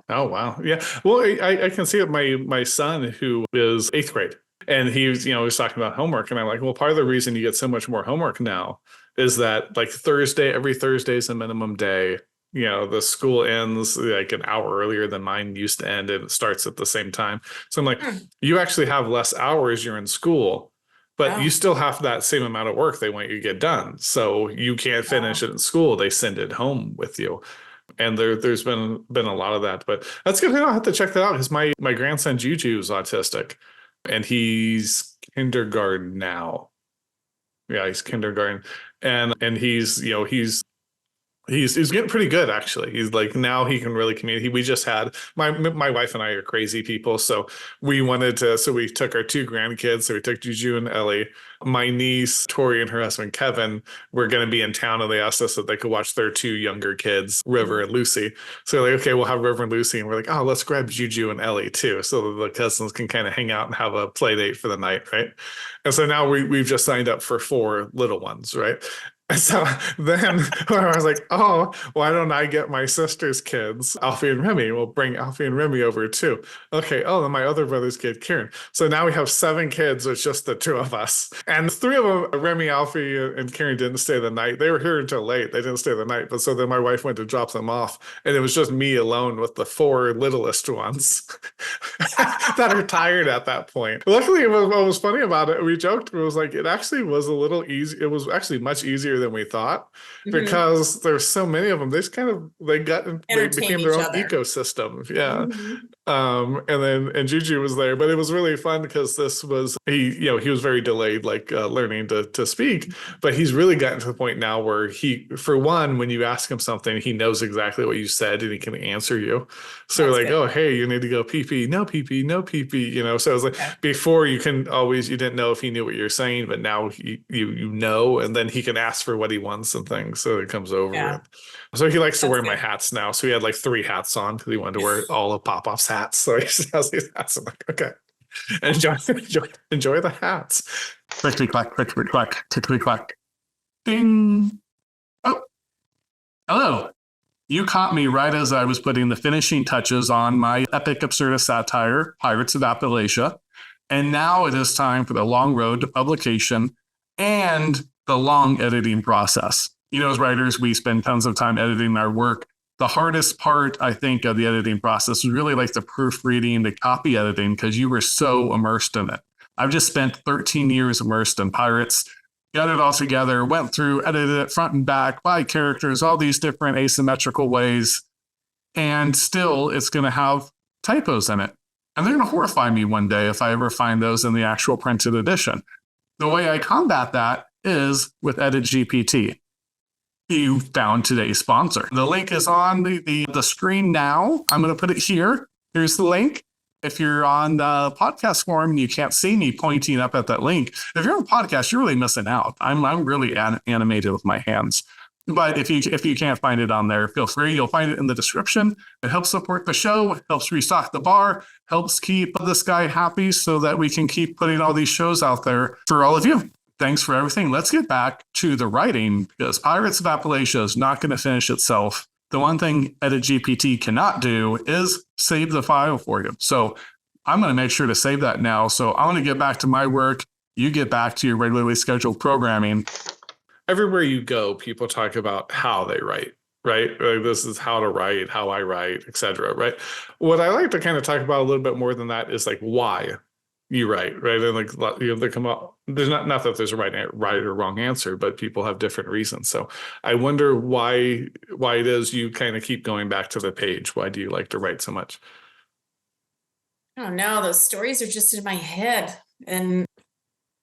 Oh, wow. Yeah. Well, I can see it. My son, who is 8th grade, and he was talking about homework, and I'm like, well, part of the reason you get so much more homework now is that like every Thursday is a minimum day. The school ends like an hour earlier than mine used to end, and it starts at the same time. So I'm like, you actually have less hours you're in school, but you still have that same amount of work they want you to get done. So you can't finish it in school. They send it home with you. And there's been a lot of that, but that's good. I'll have to check that out, because my grandson Juju is autistic, and he's kindergarten now. Yeah, he's kindergarten, and he's he's getting pretty good, actually. He's like, now he can really communicate. We just had my wife and I are crazy people, so we took our 2 grandkids. So we took Juju and Ellie. My niece Tori and her husband Kevin were going to be in town, and they asked us if they could watch their 2 younger kids, River and Lucy. So like, okay, we'll have River and Lucy, and we're like, oh, let's grab Juju and Ellie too, so the cousins can kind of hang out and have a play date for the night, right? And so now we've just signed up for 4 little ones, right? And so then I was like, oh, why don't I get my sister's kids, Alfie and Remy? We'll bring Alfie and Remy over too. Okay. Oh, then my other brother's kid, Kieran. So now we have 7 kids. It's just the 2 of us. And 3 of them, Remy, Alfie, and Kieran, didn't stay the night. They were here until late. They didn't stay the night. But so then my wife went to drop them off, and it was just me alone with the 4 littlest ones that are tired at that point. Luckily, what was funny about it, we joked, it was like, it actually was a little easy. It was actually much easier than we thought, because there's so many of them. They became their own ecosystem. Yeah. And Juju was there, but it was really fun, because he was very delayed, like learning to speak, but he's really gotten to the point now where for one, when you ask him something, he knows exactly what you said and he can answer you. So we're like, oh, hey, you need to go pee pee, no pee pee, no pee pee, so it was like, before you didn't know if he knew what you're saying, but now you know, and then he can ask for what he wants and things, so it comes over with. So he likes to wear my hats now, so he had like 3 hats on, because he wanted to wear all of Pop-Off's hats, so he just has these hats. I'm like, okay, enjoy the hats. Clickety clack, clickety clack, tickety clack, ding. Oh, hello. You caught me right as I was putting the finishing touches on my epic absurdist satire, Pirates of Appalachia, and now it is time for the long road to publication and the long editing process. As writers, we spend tons of time editing our work. The hardest part, I think, of the editing process was really like the proofreading, the copy editing, because you were so immersed in it. I've just spent 13 years immersed in Pirates, got it all together, went through, edited it front and back, by characters, all these different asymmetrical ways, and still it's going to have typos in it. And they're going to horrify me one day if I ever find those in the actual printed edition. The way I combat that is with Edit GPT. You found today's sponsor. The link is on the screen now. I'm going to put it here. Here's the link. If you're on the podcast forum and you can't see me pointing up at that link, if you're on a podcast, you're really missing out. I'm really animated with my hands. But if you can't find it on there, feel free. You'll find it in the description. It helps support the show, helps restock the bar, helps keep this guy happy so that we can keep putting all these shows out there for all of you. Thanks for everything. Let's get back to the writing, because Pirates of Appalachia is not going to finish itself. The one thing Edit GPT cannot do is save the file for you. So I'm going to make sure to save that now. So I want to get back to my work. You get back to your regularly scheduled programming. Everywhere you go, people talk about how they write, right? Like, this is how to write, how I write, etc. Right? What I like to kind of talk about a little bit more than that is like why you write, right? And like, they come up. There's not that there's a right or wrong answer, but people have different reasons. So I wonder why it is you kind of keep going back to the page. Why do you like to write so much? I don't know. Those stories are just in my head, and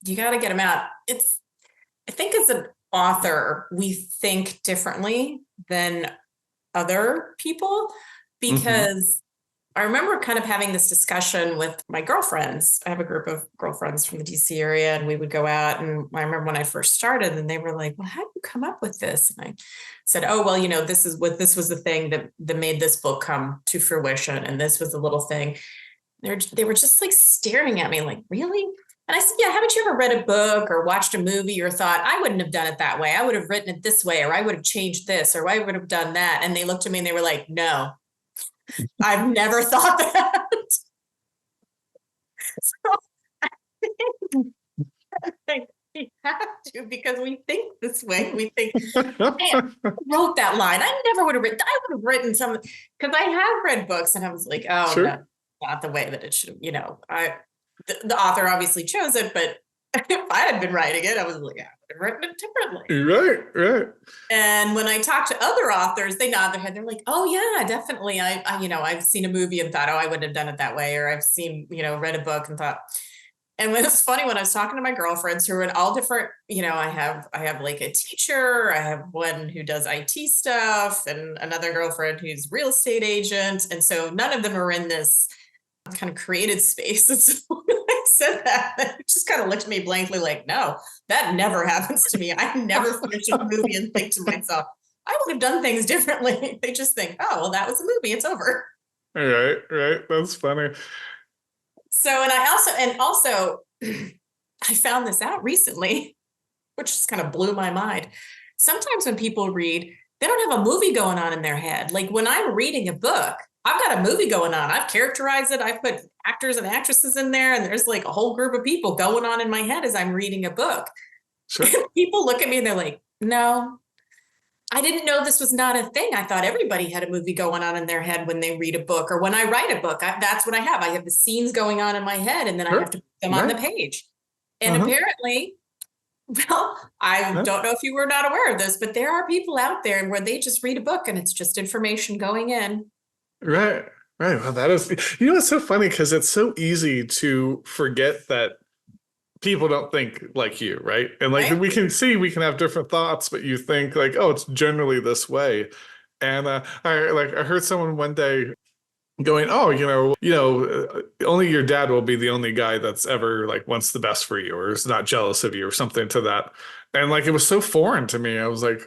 you got to get them out. I think as an author, we think differently than other people, because I remember kind of having this discussion with my girlfriends. I have a group of girlfriends from the DC area, and we would go out. And I remember when I first started, and they were like, "Well, how did you come up with this?" And I said, "Oh, well, this was the thing that made this book come to fruition, and this was the little thing." They were just like staring at me like, "Really?" And I said, "Yeah, haven't you ever read a book or watched a movie or thought, I wouldn't have done it that way. I would have written it this way, or I would have changed this, or I would have done that." And they looked at me and they were like, "No, I've never thought that." So I think we have to, because we think this way. We think, "Man, I wrote that line. I never would have written. I would have written some," because I have read books and I was like, "Oh, Sure. no, not the way that it should." The author obviously chose it, but if I had been writing it, I was like, "Yeah, I would have written it differently." Right. And when I talk to other authors, they nod their head. They're like, "Oh yeah, definitely. I've seen a movie and thought, oh, I wouldn't have done it that way," or I've seen, read a book and thought. And when it's funny, when I was talking to my girlfriends who are in all different, I have like a teacher, I have one who does IT stuff, and another girlfriend who's real estate agent, and so none of them are in this kind of creative space. And so when I said that, they just kind of looked at me blankly like, "No, that never happens to me. I never finish a movie and think to myself, I would have done things differently." They just think, "Oh, well, that was a movie. It's over." Right. That's funny. So, and also, I found this out recently, which just kind of blew my mind. Sometimes when people read, they don't have a movie going on in their head. Like when I'm reading a book, I've got a movie going on. I've characterized it. I've put actors and actresses in there, and there's like a whole group of people going on in my head as I'm reading a book. Sure. People look at me and they're like, "No, I didn't know this was not a thing. I thought everybody had a movie going on in their head when they read a book, or when I write a book. That's what I have. I have the scenes going on in my head, and then I have to put them on the page." And apparently, well, I don't know if you were not aware of this, but there are people out there where they just read a book and it's just information going in. Right. Well, that is, it's so funny because it's so easy to forget that people don't think like you, right? And like we can have different thoughts, but you think like, oh, it's generally this way. And I heard someone one day going, "Oh, only your dad will be the only guy that's ever like wants the best for you, or is not jealous of you, or something to that." And like it was so foreign to me. I was like,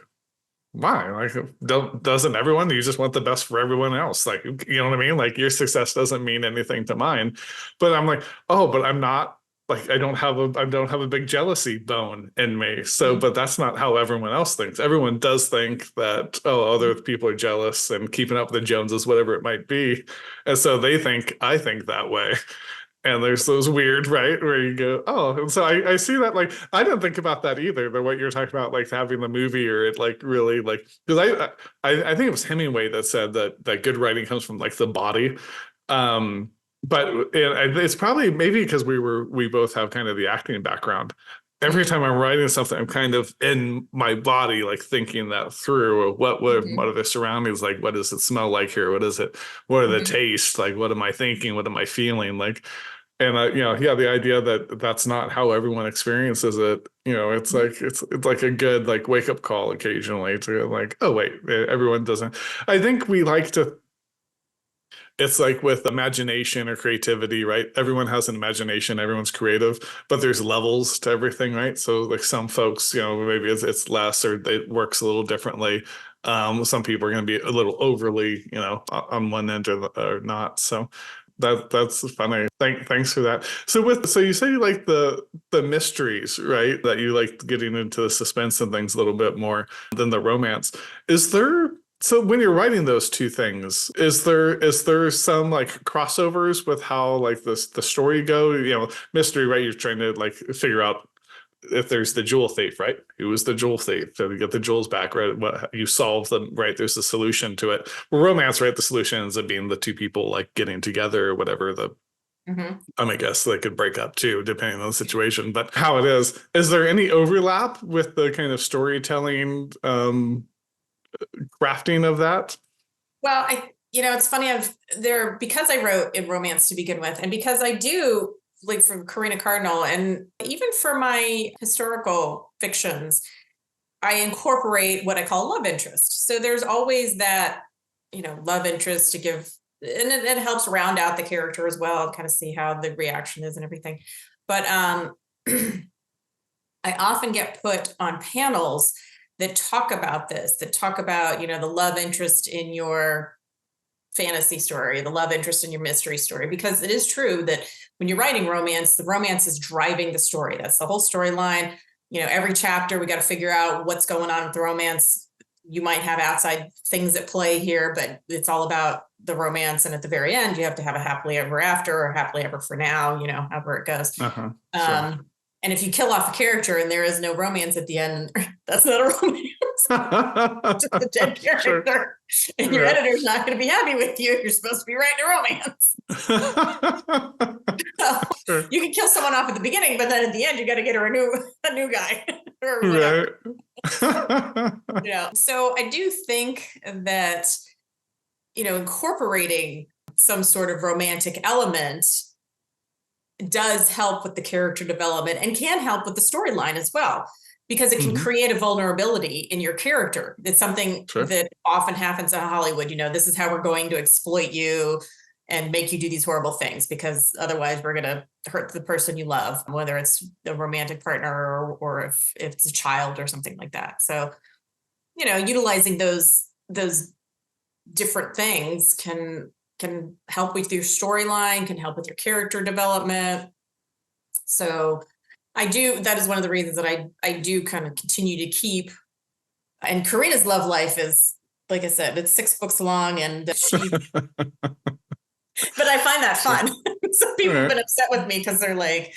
why? Like, doesn't everyone? You just want the best for everyone else. Like, you know what I mean? Like your success doesn't mean anything to mine. But I'm like, oh, but I'm not like, I don't have a big jealousy bone in me. So, but that's not how everyone else thinks. Everyone does think that, oh, other people are jealous and keeping up with the Joneses, whatever it might be. And so they think I think that way. And there's those weird, right, where you go, oh, and so I see that, like, I didn't think about that either, but what you're talking about, like having the movie, or it like really like, because I think it was Hemingway that said that good writing comes from like the body. But it's probably maybe because we both have kind of the acting background. Every time I'm writing something, I'm kind of in my body, like thinking that through. What are the surroundings like? What does it smell like here? What is it? What are the tastes like? What am I thinking? What am I feeling like? And the idea that that's not how everyone experiences it. It's like it's like a good like wake up call occasionally to like, oh wait, everyone doesn't. I think we like to. It's like with imagination or creativity, right? Everyone has an imagination, everyone's creative, but there's levels to everything, right? So like some folks, maybe it's less, or it works a little differently. Some people are going to be a little overly, on one end or not. So that's funny. Thanks for that. So you say you like the mysteries, right? That you like getting into the suspense and things a little bit more than the romance. Is there So when you're writing those two things, is there some like crossovers with how like the story go? Mystery, right? You're trying to like figure out if there's the jewel thief, right? Who was the jewel thief? So you get the jewels back, right? What you solve them, right? There's a solution to it. Well, romance, right? The solution ends up being the two people like getting together or whatever. I guess they could break up too, depending on the situation. But how it is there any overlap with the kind of storytelling crafting of that? Well, it's funny. Because I wrote in romance to begin with, and because I do like from Karina Cardinal, and even for my historical fictions, I incorporate what I call love interest. So there's always that, love interest to give, and it helps round out the character as well, kind of see how the reaction is and everything. But I often get put on panels that talk about this, that talk about, the love interest in your fantasy story, the love interest in your mystery story, because it is true that when you're writing romance, the romance is driving the story. That's the whole storyline. Every chapter, we got to figure out what's going on with the romance. You might have outside things at play here, but it's all about the romance. And at the very end, you have to have a happily ever after or happily ever for now, however it goes. Sure. And if you kill off a character and there is no romance at the end, that's not a romance. Just a dead character. Sure. And your editor's not going to be happy with you. You're supposed to be writing a romance. Sure. You can kill someone off at the beginning, but then at the end, you got to get her a new guy. Or whatever. Right. So I do think that, incorporating some sort of romantic element does help with the character development and can help with the storyline as well, because it can create a vulnerability in your character. It's something that often happens in Hollywood. This is how we're going to exploit you and make you do these horrible things, because otherwise we're going to hurt the person you love, whether it's a romantic partner or if it's a child or something like that. So, utilizing those different things can help with your storyline, can help with your character development. So that is one of the reasons that I do kind of continue to keep. And Karina's love life is, like I said, it's 6 books long, and but I find that fun. Some people have been upset with me because they're like,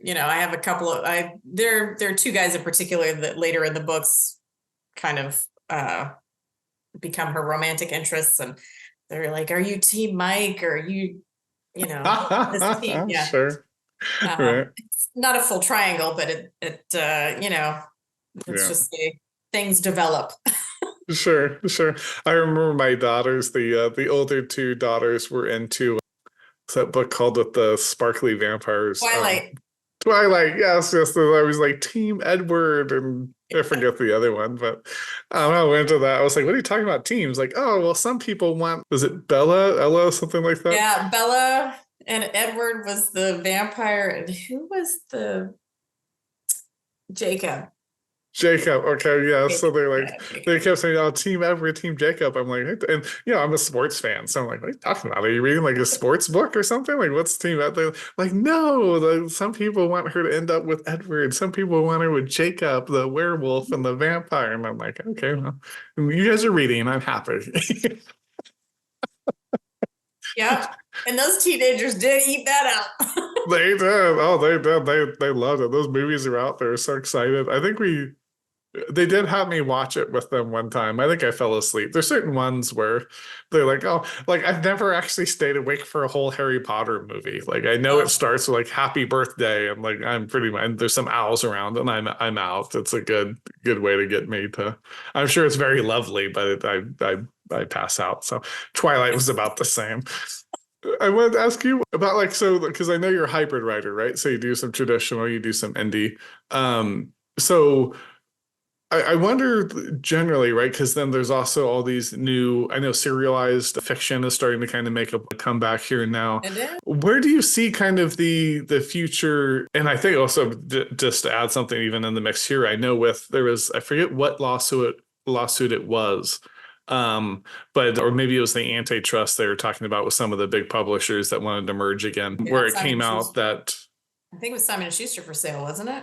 I have a couple of, there are 2 guys in particular that later in the books kind of become her romantic interests, and they're like, "Are you team Mike? Or are you, this team?" Yeah, sure. It's not a full triangle, but it's just things develop. Sure. I remember my daughters, the older 2 daughters were into that book called With the Sparkly Vampires. Twilight, yes. I was like Team Edward, and I forget the other one, but I went into that. I was like, what are you talking about teams? Like, oh, well, some people want, was it Ella, something like that? Yeah, Bella and Edward was the vampire, and who was the Jacob? Okay, yeah. So they're like, they kept saying, "Oh, Team Edward, Team Jacob." I'm like, and I'm a sports fan, so I'm like, "What are you talking about? Are you reading like a sports book or something? Like, what's Team Edward?" Like, no. Some people want her to end up with Edward. Some people want her with Jacob, the werewolf, and the vampire. And I'm like, okay, well, you guys are reading. I'm happy. Yeah, and those teenagers did eat that up. They did. Oh, they did. They loved it. Those movies are out there. So excited. I think they did have me watch it with them one time. I think I fell asleep. There's certain ones where they're like, oh, like I've never actually stayed awake for a whole Harry Potter movie. Like I know it starts with like happy birthday, and like I'm pretty much, and there's some owls around, and I'm out. It's a good way to get me to. I'm sure it's very lovely, but I pass out. So Twilight was about the same. I wanted to ask you about like, so because I know you're a hybrid writer, right? So you do some traditional, you do some indie. So I wonder generally, right? Because then there's also all these new, I know serialized fiction is starting to kind of make a comeback here now. Where do you see kind of the future? And I think also just to add something even in the mix here, I know there was, I forget what lawsuit it was. Or maybe it was the antitrust they were talking about with some of the big publishers that wanted to merge again, where it came out that I think it was Simon & Schuster for sale, wasn't it?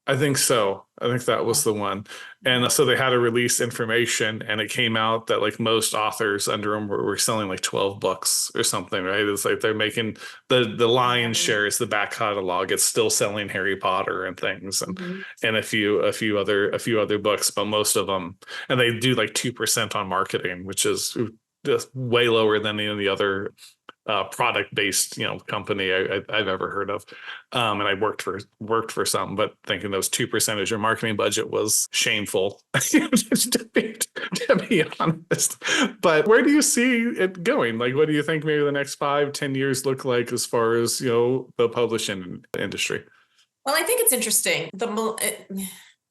I think so. I think that was the one. And so they had to release information, and it came out that like most authors under them were selling like 12 books or something, right? It's like they're making the lion's share is the back catalog. It's still selling Harry Potter and things, and a few other books, but most of them, and they do like 2% on marketing, which is just way lower than any of the other product-based, company I've ever heard of. And I worked for some, but thinking those 2% as your marketing budget was shameful, just to be honest. But where do you see it going? Like, what do you think maybe the next 5-10 years look like as far as, the publishing industry? Well, I think it's interesting.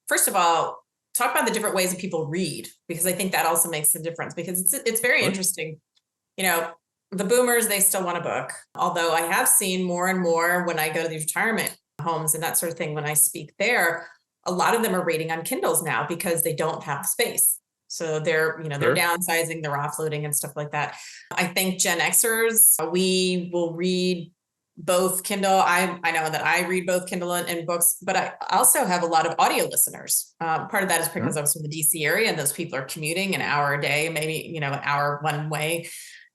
First of all, talk about the different ways that people read, because I think that also makes a difference, because it's very interesting. The boomers, they still want a book. Although I have seen more and more when I go to these retirement homes and that sort of thing, when I speak there, a lot of them are reading on Kindles now because they don't have space. So they're downsizing, they're offloading and stuff like that. I think Gen Xers, we will read both Kindle. I know that I read both Kindle and books, but I also have a lot of audio listeners. Part of that is because I was from the DC area, and those people are commuting an hour a day, maybe, an hour one way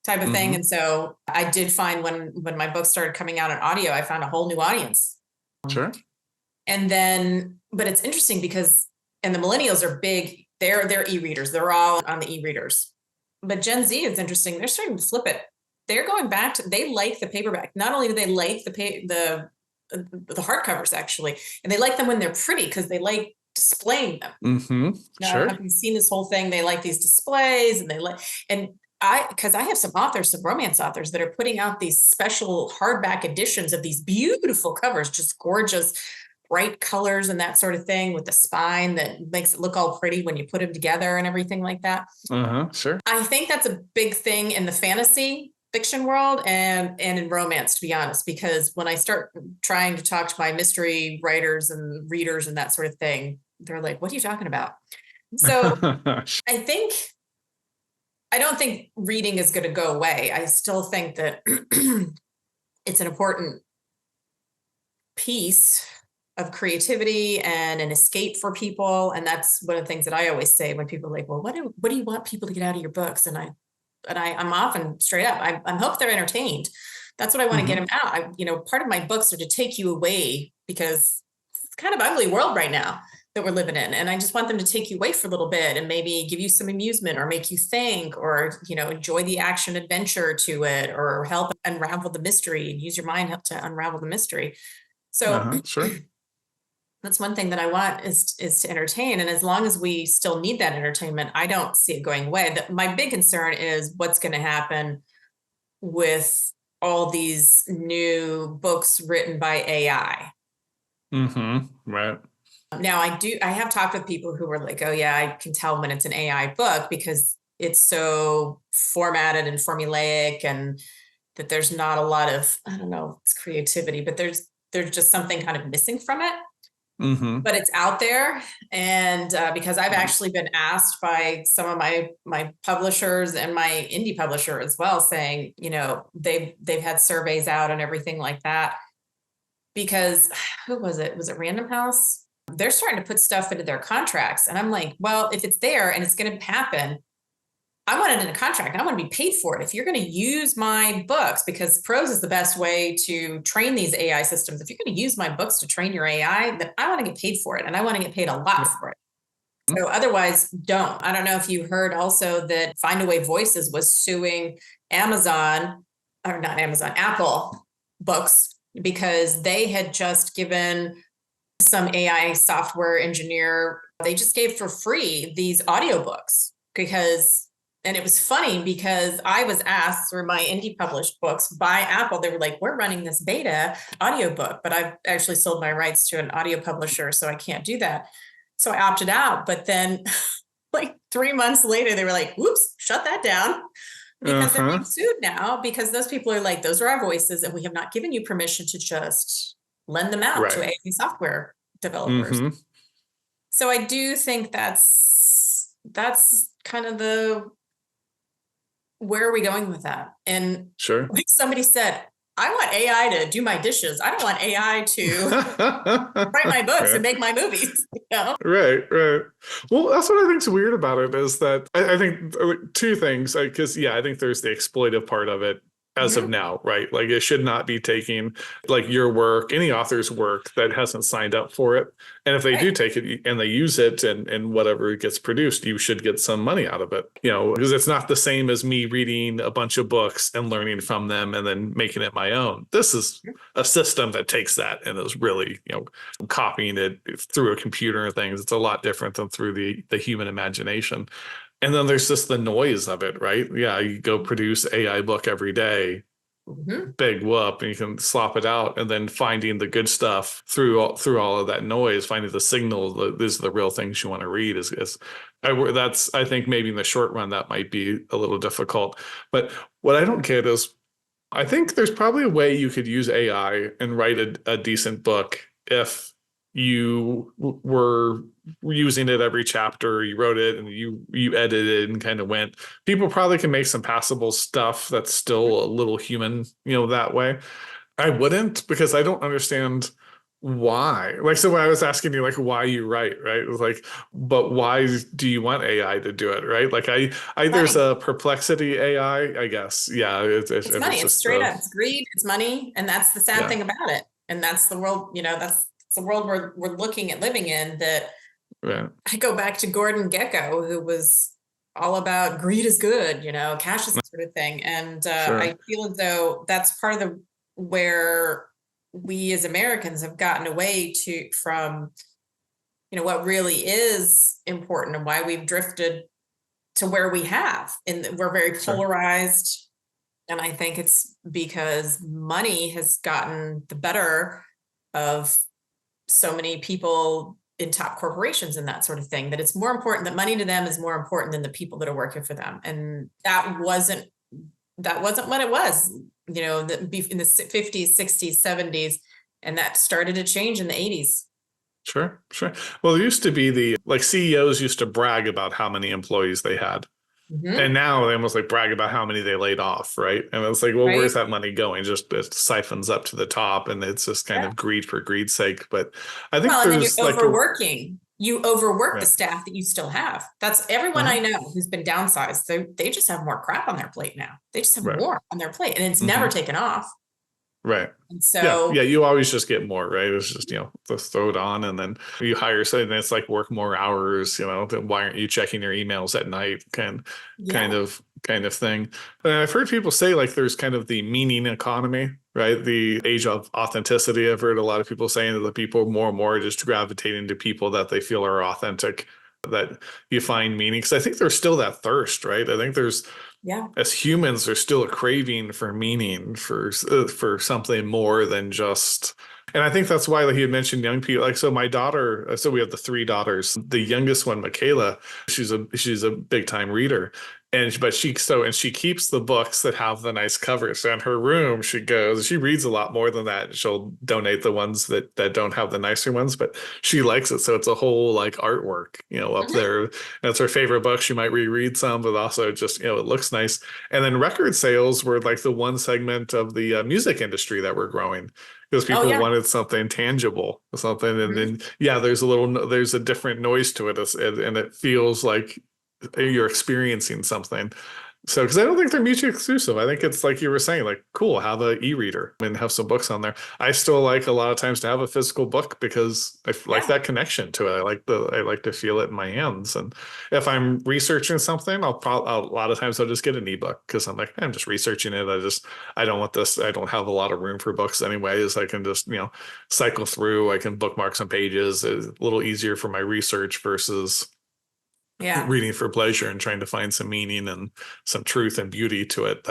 type of thing. And so I did find when my book started coming out in audio, I found a whole new audience. Sure. And then, but it's interesting because, and the millennials are big, they're e-readers. They're all on the e-readers. But Gen Z is interesting. They're starting to flip it. They're going back to, they like the paperback. Not only do they like the hardcovers, actually, and they like them when they're pretty because they like displaying them. Sure. Have you seen this whole thing? They like these displays, and because I have some romance authors that are putting out these special hardback editions of these beautiful covers, just gorgeous, bright colors and that sort of thing, with the spine that makes it look all pretty when you put them together and everything like that. Sure. I think that's a big thing in the fantasy fiction world and in romance, to be honest, because when I start trying to talk to my mystery writers and readers and that sort of thing, they're like, what are you talking about? So I don't think reading is going to go away. I still think that it's an important piece of creativity and an escape for people. And that's one of the things that I always say when people are like, well, what do you want people to get out of your books? And I'm often straight up, I hope they're entertained. That's what I want to get them out. Part of my books are to take you away, because it's kind of ugly world right now that we're living in. And I just want them to take you away for a little bit and maybe give you some amusement or make you think, or, enjoy the action adventure to it, or help unravel the mystery and use your mind to unravel the mystery. So sure. That's one thing that I want is to entertain. And as long as we still need that entertainment, I don't see it going away. My big concern is what's going to happen with all these new books written by AI. Right. Now I have talked with people who were like, oh yeah, I can tell when it's an AI book because it's so formatted and formulaic, and that there's not a lot of, I don't know, it's creativity, but there's just something kind of missing from it. But it's out there. And because I've actually been asked by some of my publishers and my indie publisher as well, saying, they've had surveys out and everything like that, because who was it? Was it Random House? They're starting to put stuff into their contracts. And I'm like, well, if it's there and it's going to happen, I want it in a contract. I want to be paid for it. If you're going to use my books, because prose is the best way to train these AI systems. If you're going to use my books to train your AI, then I want to get paid for it. And I want to get paid a lot for it. So otherwise, don't. I don't know if you heard also that Findaway Voices was suing Amazon, or not Amazon, Apple books, because they had just given some AI software engineer, they just gave for free these audiobooks and it was funny because I was asked for my indie published books by Apple. They were like, we're running this beta audiobook, but I've actually sold my rights to an audio publisher, so I can't do that. So I opted out. But then like 3 months later, they were like, whoops, shut that down. Because they're being sued now, because those people are like, those are our voices, and we have not given you permission to just lend them out to AI software developers. So I do think that's kind of where are we going with that? And sure, like somebody said, I want AI to do my dishes. I don't want AI to write my books and make my movies. You know? Right, right. Well, that's what I think's weird about it is that I think two things. Because I think there's the exploitive part of it as of now, right? Like it should not be taking like your work, any author's work that hasn't signed up for it. And if they do take it and they use it and whatever gets produced, you should get some money out of it, because it's not the same as me reading a bunch of books and learning from them and then making it my own. This is a system that takes that and is really, copying it through a computer and things. It's a lot different than through the human imagination. And then there's just the noise of it, right? Yeah, you go produce AI book every day, big whoop, and you can slop it out, and then finding the good stuff through all of that noise, finding the signal. These are the real things you want to read. I think maybe in the short run that might be a little difficult. But what I don't get is, I think there's probably a way you could use AI and write a decent book if you were using it every chapter, you wrote it and you edited it and kind of went. People probably can make some passable stuff that's still a little human, that way. I wouldn't, because I don't understand why. Like, so when I was asking you, like, why you write, right? It was like, but why do you want AI to do it, right? Like, there's a perplexity AI, I guess. Yeah, it's money. It's straight up. It's greed. It's money, and that's the sad thing about it. And that's the world. That's the world we're looking at living in. That I go back to Gordon Gekko, who was all about greed is good, cash is sort of thing. And I feel as though that's part of where we as Americans have gotten away from what really is important and why we've drifted to where we have. And we're very polarized. And I think it's because money has gotten the better of so many people in top corporations and that sort of thing, that it's more important, that money to them is more important than the people that are working for them. And that wasn't what it was, in the 50s, 60s, 70s. And that started to change in the 80s. Sure. Well, there used to be CEOs used to brag about how many employees they had. And now they almost brag about how many they laid off, right? And it's like, well, where's that money going? Just it siphons up to the top, and it's just kind of greed for greed's sake. But I think and then you're overworking. You overwork the staff that you still have. That's everyone I know who's been downsized. They just have more crap on their plate now. They just have more on their plate, and it's never taken off. Right. And so you always just get more, right? It's just, just throw it on, and then you hire somebody, and it's like work more hours, then why aren't you checking your emails at night? Kind of thing. And I've heard people say there's kind of the meaning economy, right? The age of authenticity. I've heard a lot of people saying that the people more and more are just gravitating to people that they feel are authentic, that you find meaning. Because I think there's still that thirst, right? I think there's, as humans, there's still a craving for meaning, for something more than just. And I think that's why he had mentioned young people. So my daughter, so we have the three daughters. The youngest one, Michaela, she's a big time reader. And she keeps the books that have the nice covers. So in her room, she reads a lot more than that. She'll donate the ones that don't have the nicer ones, but she likes it. So it's a whole artwork, up there. And it's her favorite book. She might reread some, but also just, it looks nice. And then record sales were the one segment of the music industry that were growing, because people wanted something tangible, something. And then, there's a different noise to it. And it feels like you're experiencing something. So, because I don't think they're mutually exclusive. I think it's like you were saying, cool, have an e-reader and have some books on there. I still like a lot of times to have a physical book because I like that connection to it. I like to feel it in my hands. And if I'm researching something, a lot of times I'll just get an ebook, because I'm just researching it. I don't want this. I don't have a lot of room for books anyways. I can just, cycle through. I can bookmark some pages. It's a little easier for my research versus reading for pleasure and trying to find some meaning and some truth and beauty to it.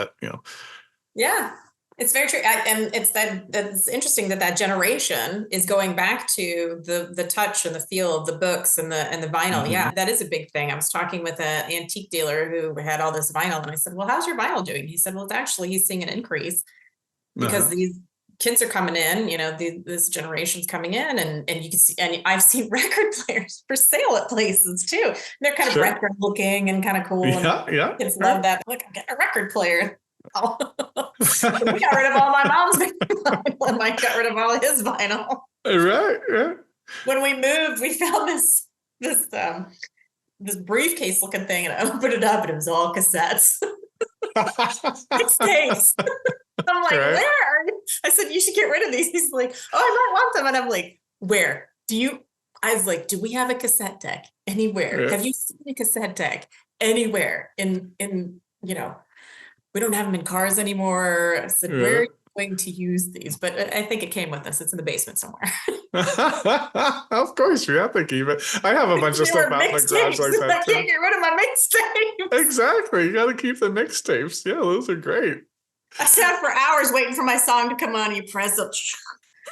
It's very true. And it's interesting that generation is going back to the touch and the feel of the books and the vinyl. That is a big thing. I was talking with an antique dealer who had all this vinyl, and I said, well, how's your vinyl doing? He said, well, he's seeing an increase because these kids are coming in, this generation's coming in, and you can see, and I've seen record players for sale at places too. And they're kind of record looking and kind of cool. Kids love that. Look, I'm getting a record player. We got rid of all my mom's vinyl, and Mike got rid of all his vinyl. Right. Yeah. When we moved, we found this briefcase looking thing, and I opened it up, and it was all cassettes. Mixtapes. I'm like, Right. where? I said, you should get rid of these. He's like, oh, I might want them. And I'm like, where? I was like, do we have a cassette deck anywhere? Yeah. Have you seen a cassette deck anywhere? In we don't have them in cars anymore. I said, where are you going to use these? But I think it came with us. It's in the basement somewhere. Of course, you have to keep it. I have a bunch of stuff out in the garage like that. I can't get rid of my mixtapes. Exactly. You got to keep the mixtapes. Yeah, those are great. I sat for hours waiting for my song to come on. You press it.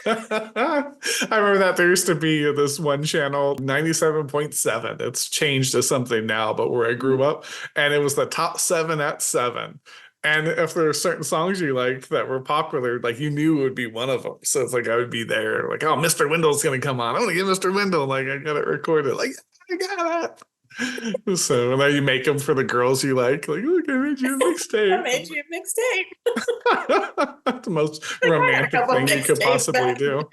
I remember that there used to be this one channel, 97.7. It's changed to something now, but where I grew up, and it was the top 7 at 7. And if there were certain songs you liked that were popular, like you knew it would be one of them. So it's like I would be there, like, oh, Mr. Wendell's gonna come on. I'm gonna get Mr. Wendell. Like I got it recorded. Like I got it. So now you make them for the girls you like. Like, look, I made you a mixtape. I made you a mixtape. That's the most romantic thing you could possibly do.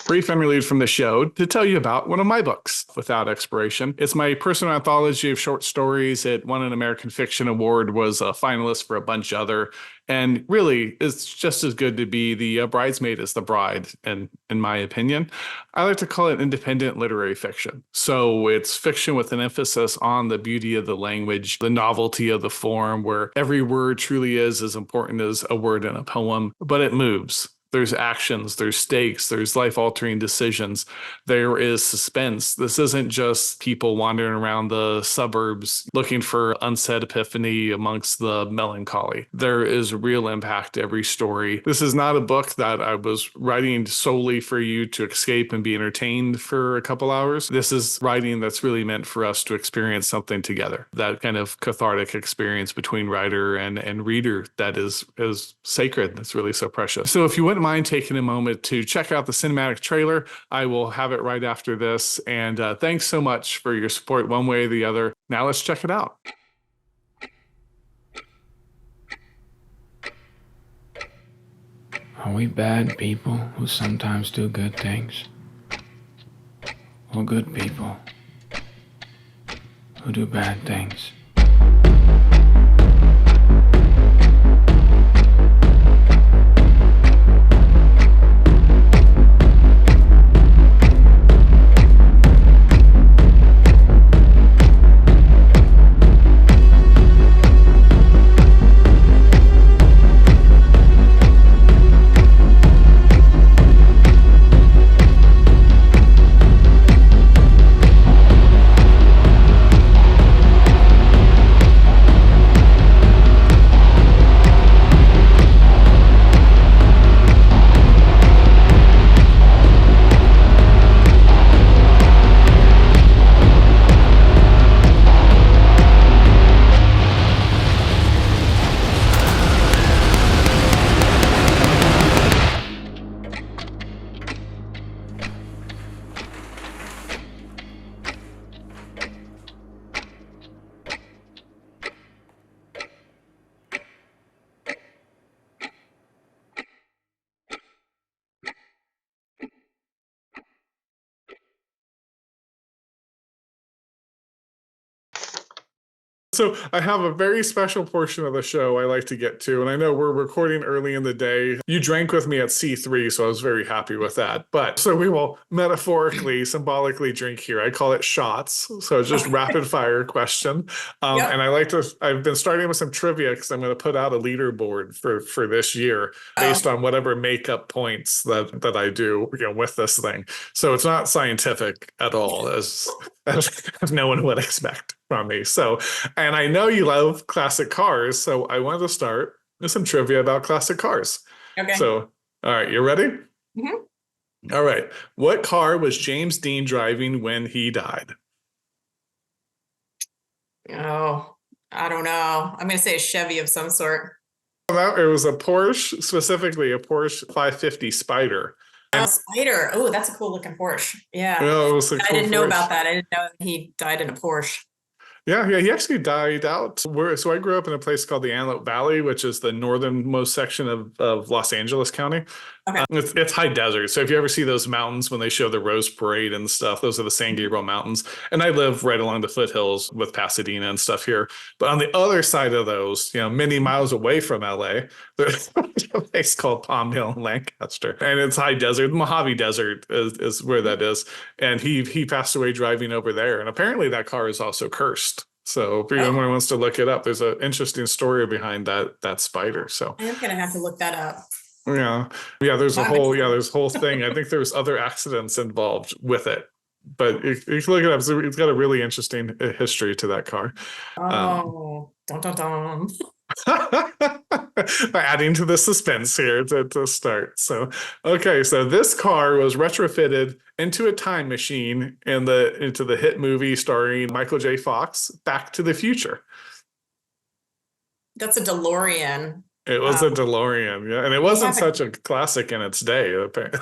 Brief interlude from the show to tell you about one of my books, Without Expiration. It's my personal anthology of short stories. It won an American Fiction Award, was a finalist for a bunch other, and really it's just as good to be the bridesmaid as the bride, in my opinion. I like to call it independent literary fiction. So it's fiction with an emphasis on the beauty of the language, the novelty of the form, where every word truly is as important as a word in a poem, but it moves. There's actions, there's stakes, there's life-altering decisions. There is suspense. This isn't just people wandering around the suburbs looking for unsaid epiphany amongst the melancholy. There is real impact to every story. This is not a book that I was writing solely for you to escape and be entertained for a couple hours. This is writing that's really meant for us to experience something together. That kind of cathartic experience between writer and reader that is sacred. That's really so precious. So if you wouldn't mind taking a moment to check out the cinematic trailer, I will have it right after this. And thanks so much for your support one way or the other. Now let's check it out. Are we bad people who sometimes do good things? Or good people who do bad things? So I have a very special portion of the show I like to get to, and I know we're recording early in the day. You drank with me at C3, so I was very happy with that. But so we will metaphorically, symbolically drink here. I call it shots. So it's just rapid fire question. And I've been starting with some trivia because I'm going to put out a leaderboard for this year based on whatever makeup points that I do, with this thing. So it's not scientific at all, as no one would expect from me. So, and I know you love classic cars, so I wanted to start with some trivia about classic cars. Okay. So, all right, you ready? Mm-hmm. All right. What car was James Dean driving when he died? Oh, I don't know. I'm going to say a Chevy of some sort. It was a Porsche, specifically a Porsche 550 Spider. Oh, Spider. Oh, that's a cool looking Porsche. Yeah. It was a I cool didn't know Porsche. about that. I didn't know he died in a Porsche. Yeah, yeah, he actually died out. So I grew up in a place called the Antelope Valley, which is the northernmost section of Los Angeles County. Okay. It's high desert. So if you ever see those mountains when they show the Rose Parade and stuff, those are the San Gabriel Mountains. And I live right along the foothills with Pasadena and stuff here. But on the other side of those, many miles away from LA, there's a place called Palm Hill in Lancaster. And it's high desert. The Mojave Desert is where that is. And he passed away driving over there. And apparently that car is also cursed. So if anyone wants to look it up, there's an interesting story behind that spider. So I am gonna have to look that up. Yeah. There's a whole thing. I think there's other accidents involved with it, but if you look it up, so it's got a really interesting history to that car. Dun, dun, dun. Adding to the suspense here to start. So this car was retrofitted into a time machine into the hit movie starring Michael J. Fox, Back to the Future. That's a DeLorean. It was a DeLorean, yeah, and it wasn't such a classic in its day, apparently.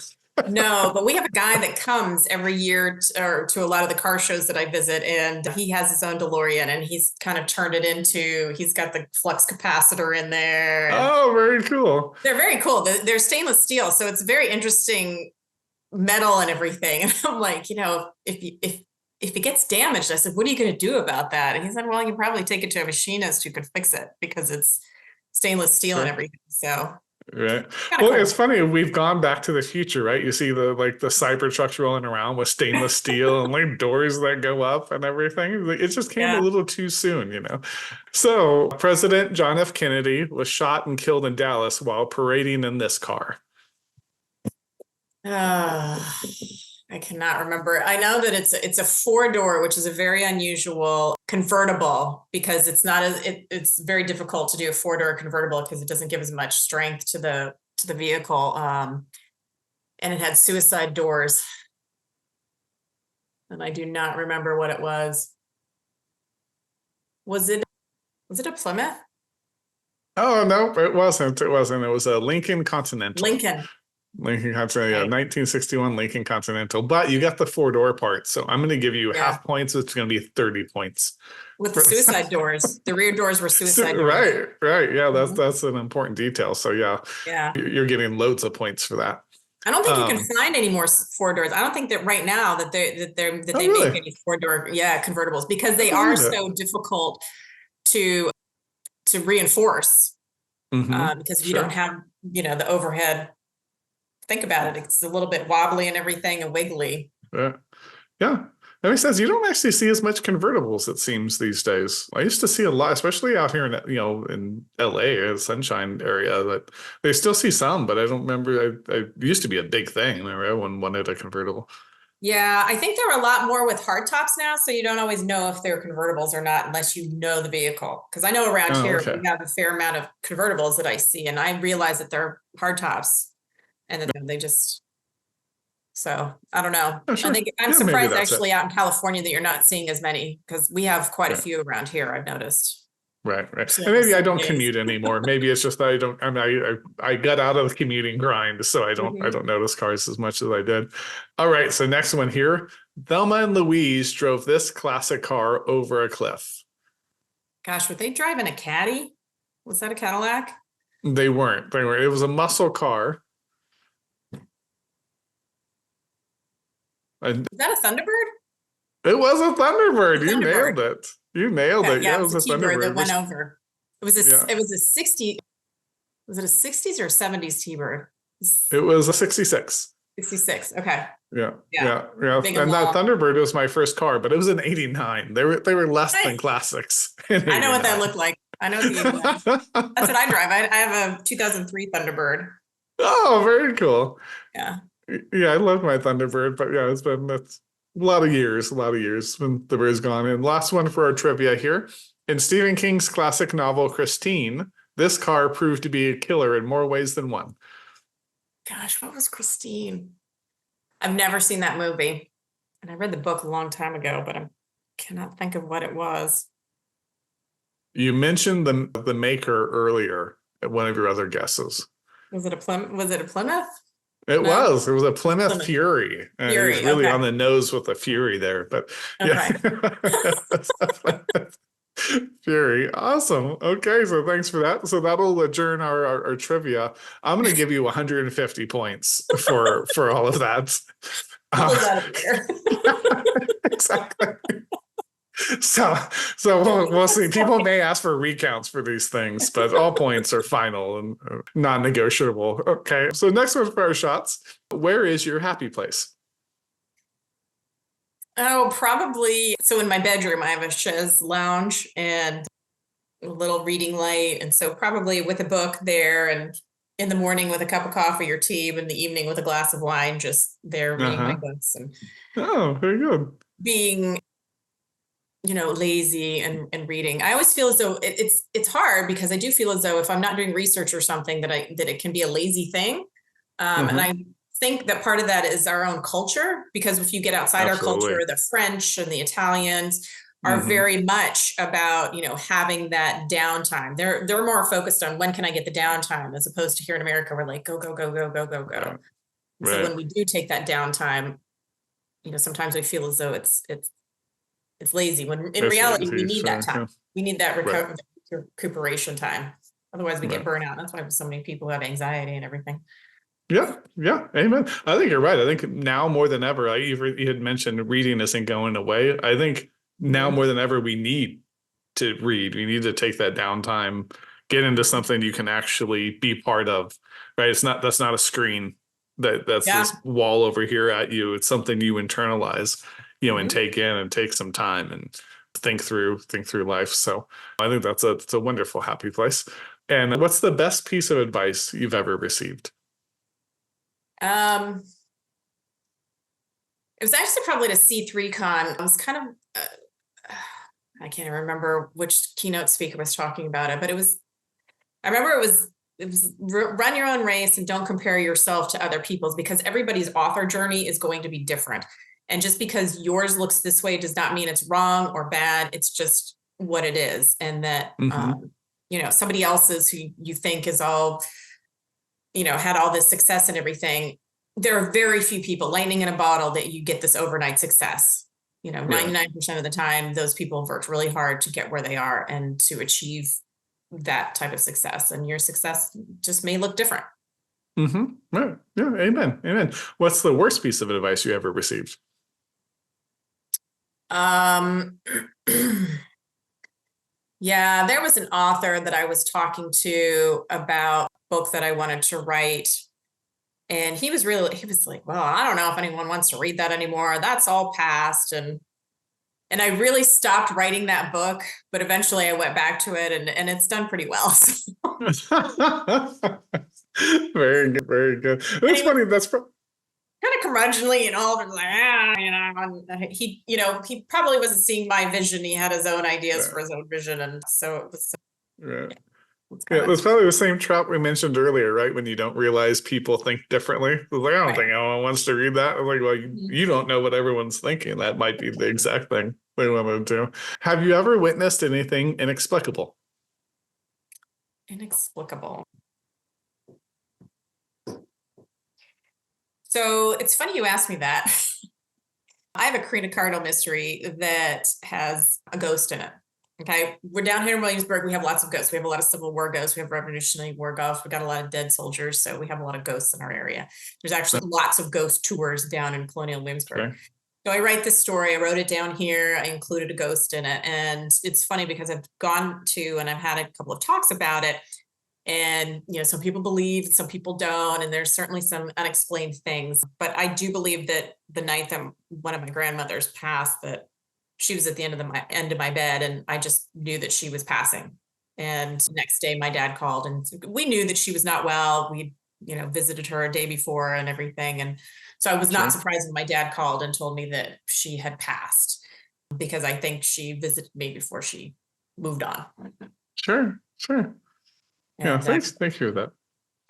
No, but we have a guy that comes every year to a lot of the car shows that I visit, and he has his own DeLorean, and he's kind of turned it into, he's got the flux capacitor in there. Oh, very cool. They're very cool. They're stainless steel, so it's very interesting metal and everything. And I'm like, if it gets damaged, I said, what are you going to do about that? And he said, well, you can probably take it to a machinist who could fix it because it's stainless steel and everything. So right. Well, it's funny. We've gone back to the future, right? You see the Cybertrucks rolling around with stainless steel and doors that go up and everything. It just came a little too soon, So President John F. Kennedy was shot and killed in Dallas while parading in this car. I cannot remember. I know that it's a 4-door, which is a very unusual convertible because it's not it's very difficult to do a 4-door convertible because it doesn't give as much strength to the vehicle. And it had suicide doors. And I do not remember what it was. Was it a Plymouth? Oh, no, it wasn't. It wasn't. It was a Lincoln Continental. Lincoln Continental, 1961 Lincoln Continental. But you got the 4-door part, so I'm going to give you half points. It's going to be 30 points. With the suicide doors. The rear doors were suicide doors. Right. Yeah, that's an important detail. So yeah, you're getting loads of points for that. I don't think you can find any more 4-doors. I don't think that right now that they make any 4-door convertibles because they are so difficult to reinforce because you don't have the overhead. Think about it. It's a little bit wobbly and everything and wiggly. Yeah. That makes sense. You don't actually see as much convertibles, it seems, these days. I used to see a lot, especially out here in LA, Sunshine area, that they still see some, but I don't remember. It used to be a big thing. Everyone wanted a convertible. Yeah, I think there are a lot more with hardtops now, so you don't always know if they're convertibles or not unless you know the vehicle. Because I know around here we have a fair amount of convertibles that I see, and I realize that they're hardtops. And then they just, so I don't know. Oh, sure. I think I'm surprised actually out in California that you're not seeing as many because we have quite a few around here, I've noticed. Right. And maybe I don't commute anymore. Maybe it's just that I got out of the commuting grind, so I don't notice cars as much as I did. All right. So next one here. Thelma and Louise drove this classic car over a cliff. Gosh, were they driving a Caddy? Was that a Cadillac? They weren't. It was a muscle car. Is that a Thunderbird? It was a Thunderbird. You nailed it. Yeah, it was a Thunderbird that went over. It was a 60. Was it a 60s or 70s T-Bird? It was a 66. 66. Okay. Yeah. And that Thunderbird was my first car, but it was an 89. They were less than classics. I know what that looked like. I know that's what I drive. I have a 2003 Thunderbird. Oh, very cool. Yeah. Yeah, I love my Thunderbird, but it's been a lot of years when the bird's gone. And last one for our trivia here. In Stephen King's classic novel, Christine, this car proved to be a killer in more ways than one. Gosh, what was Christine? I've never seen that movie. And I read the book a long time ago, but I cannot think of what it was. You mentioned the maker earlier at one of your other guesses. Was it a Plymouth? It No? was. It was a Plymouth Plymouth Fury. He was Fury. really Okay. on the nose with the Fury there, but yeah. Okay. Fury. Awesome. Okay, so thanks for that. So that'll adjourn our trivia. I'm going to give you 150 points for all of that. Pull us out of there. Exactly. So we'll see. People may ask for recounts for these things, but all points are final and non-negotiable. Okay. So next one's for our shots. Where is your happy place? Oh, probably. So in my bedroom, I have a chaise lounge and a little reading light. And so probably with a book there, and in the morning with a cup of coffee or tea, in the evening with a glass of wine, just there reading my books and Oh, very good. being, lazy and reading. I always feel as though it's hard, because I do feel as though if I'm not doing research or something, that it can be a lazy thing. And I think that part of that is our own culture, because if you get outside Absolutely. our culture, the French and the Italians are very much about, having that downtime. They're more focused on when can I get the downtime, as opposed to here in America, we're like, go, go, go, go, go, go, go. Right. So when we do take that downtime, sometimes we feel as though it's lazy, when in reality, we need that time. We need that recuperation time. Otherwise we get burnt out. That's why so many people have anxiety and everything. Yeah, amen. I think you're right. I think now more than ever, you had mentioned reading isn't going away. I think now more than ever, we need to read. We need to take that downtime, get into something you can actually be part of, right? That's not a screen that's this wall over here at you. It's something you internalize, and take in and take some time and think through life. So I think it's a wonderful, happy place. And what's the best piece of advice you've ever received? It was actually probably at a C3 con. I was kind of, I can't remember which keynote speaker was talking about it, but I remember it was run your own race and don't compare yourself to other people's, because everybody's author journey is going to be different. And just because yours looks this way does not mean it's wrong or bad. It's just what it is. And that, somebody else's who you think is all, had all this success and everything. There are very few people, lightning in a bottle, that you get this overnight success. 99% of the time, those people worked really hard to get where they are and to achieve that type of success. And your success just may look different. Right. Yeah. Amen. What's the worst piece of advice you ever received? Yeah, there was an author that I was talking to about a book that I wanted to write. And he was like, well, I don't know if anyone wants to read that anymore. That's all past. And I really stopped writing that book, but eventually I went back to it and it's done pretty well. Very good. Very good. That's funny. That's kind of curmudgeonly, like, he probably wasn't seeing my vision. He had his own ideas for his own vision. And so it was. Yeah, it's probably the same trap we mentioned earlier, right? When you don't realize people think differently. It's like, I don't think anyone wants to read that. I'm like, well, you don't know what everyone's thinking. That might be the exact thing they want to do. Have you ever witnessed anything inexplicable? Inexplicable. So it's funny you asked me that. I have a Karina Cardinal mystery that has a ghost in it. Okay, we're down here in Williamsburg. We have lots of ghosts. We have a lot of Civil War ghosts. We have Revolutionary War ghosts. We've got a lot of dead soldiers. So we have a lot of ghosts in our area. There's actually lots of ghost tours down in Colonial Williamsburg. Okay. So I write this story. I wrote it down here. I included a ghost in it. And it's funny because I've gone to and I've had a couple of talks about it. And, some people believe, some people don't. And there's certainly some unexplained things. But I do believe that the night that one of my grandmothers passed, that she was at the end of my bed, and I just knew that she was passing. And next day, my dad called, and we knew that she was not well. We, visited her a day before and everything. And so I was not surprised when my dad called and told me that she had passed, because I think she visited me before she moved on. Sure. Yeah, thanks you for that.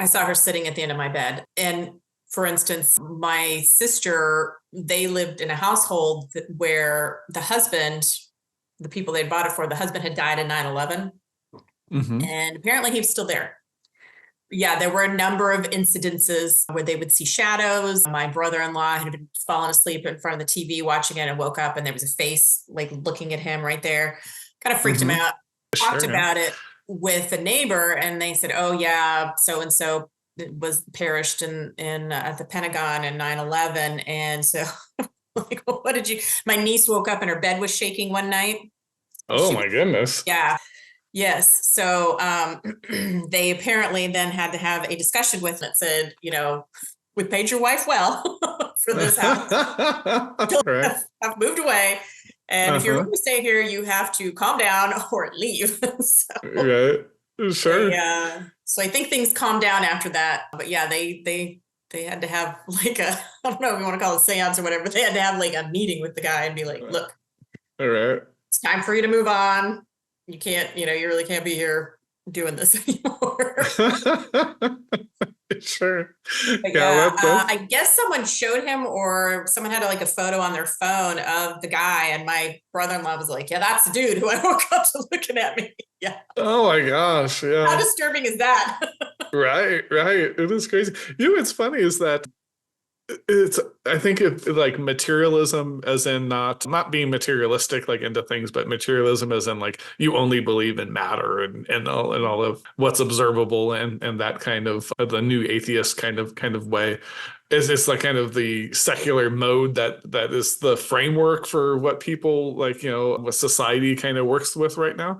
I saw her sitting at the end of my bed. And for instance, my sister, they lived in a household where the husband, the people they bought it for, the husband had died in 9/11. And apparently he was still there. yeah, there were a number of incidences where they would see shadows. My brother-in-law had been fallen asleep in front of the TV watching it and woke up and there was a face like looking at him right there. Kind of freaked him out. Talked about it with a neighbor and they said, oh yeah, so-and-so was perished in at the Pentagon in 9/11. And so like, what did you, my niece woke up and her bed was shaking one night. Oh my goodness. Yeah. Yes. So they apparently then had to have a discussion with it, said, you know, we paid your wife well for this house. Right. I've moved away. And if you're going to stay here, you have to calm down or leave. So, right. Sure. So I think things calmed down after that. But yeah, they had to have like a, I don't know if you want to call it seance or whatever, but they had to have like a meeting with the guy and be like, look, all right, it's time for you to move on. You can't, you know, you really can't be here doing this anymore. Sure. Yeah, I guess someone showed him or someone had like a photo on their phone of the guy. And my brother-in-law was like, yeah, that's the dude who I woke up to looking at me. Yeah. Oh my gosh. Yeah. How disturbing is that? Right. It is crazy. You know, what's funny is that I think it's like materialism as in not being materialistic like into things, but materialism as in like you only believe in matter and all of what's observable and that kind of the new atheist kind of way. It's like kind of the secular mode that is the framework for what people like, you know, what society kind of works with right now.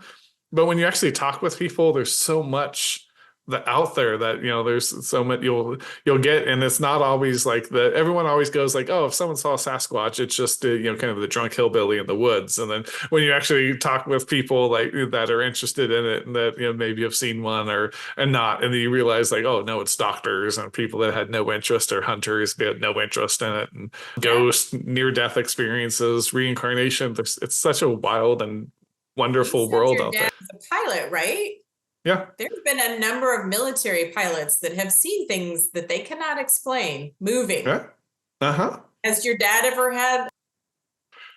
But when you actually talk with people, there's so much that out there that, you know, there's so much you'll get, and it's not always like that. Everyone always goes like, oh, if someone saw a Sasquatch, it's just you know, kind of the drunk hillbilly in the woods. And then when you actually talk with people like that are interested in it and that, you know, maybe have seen one and not, and then you realize like, oh no, it's doctors and people that had no interest, or hunters that had no interest in it, and ghosts, near-death experiences, reincarnation. It's such a wild and wonderful world out there. A pilot, right? Yeah. There's been a number of military pilots that have seen things that they cannot explain moving. Yeah. Has your dad ever had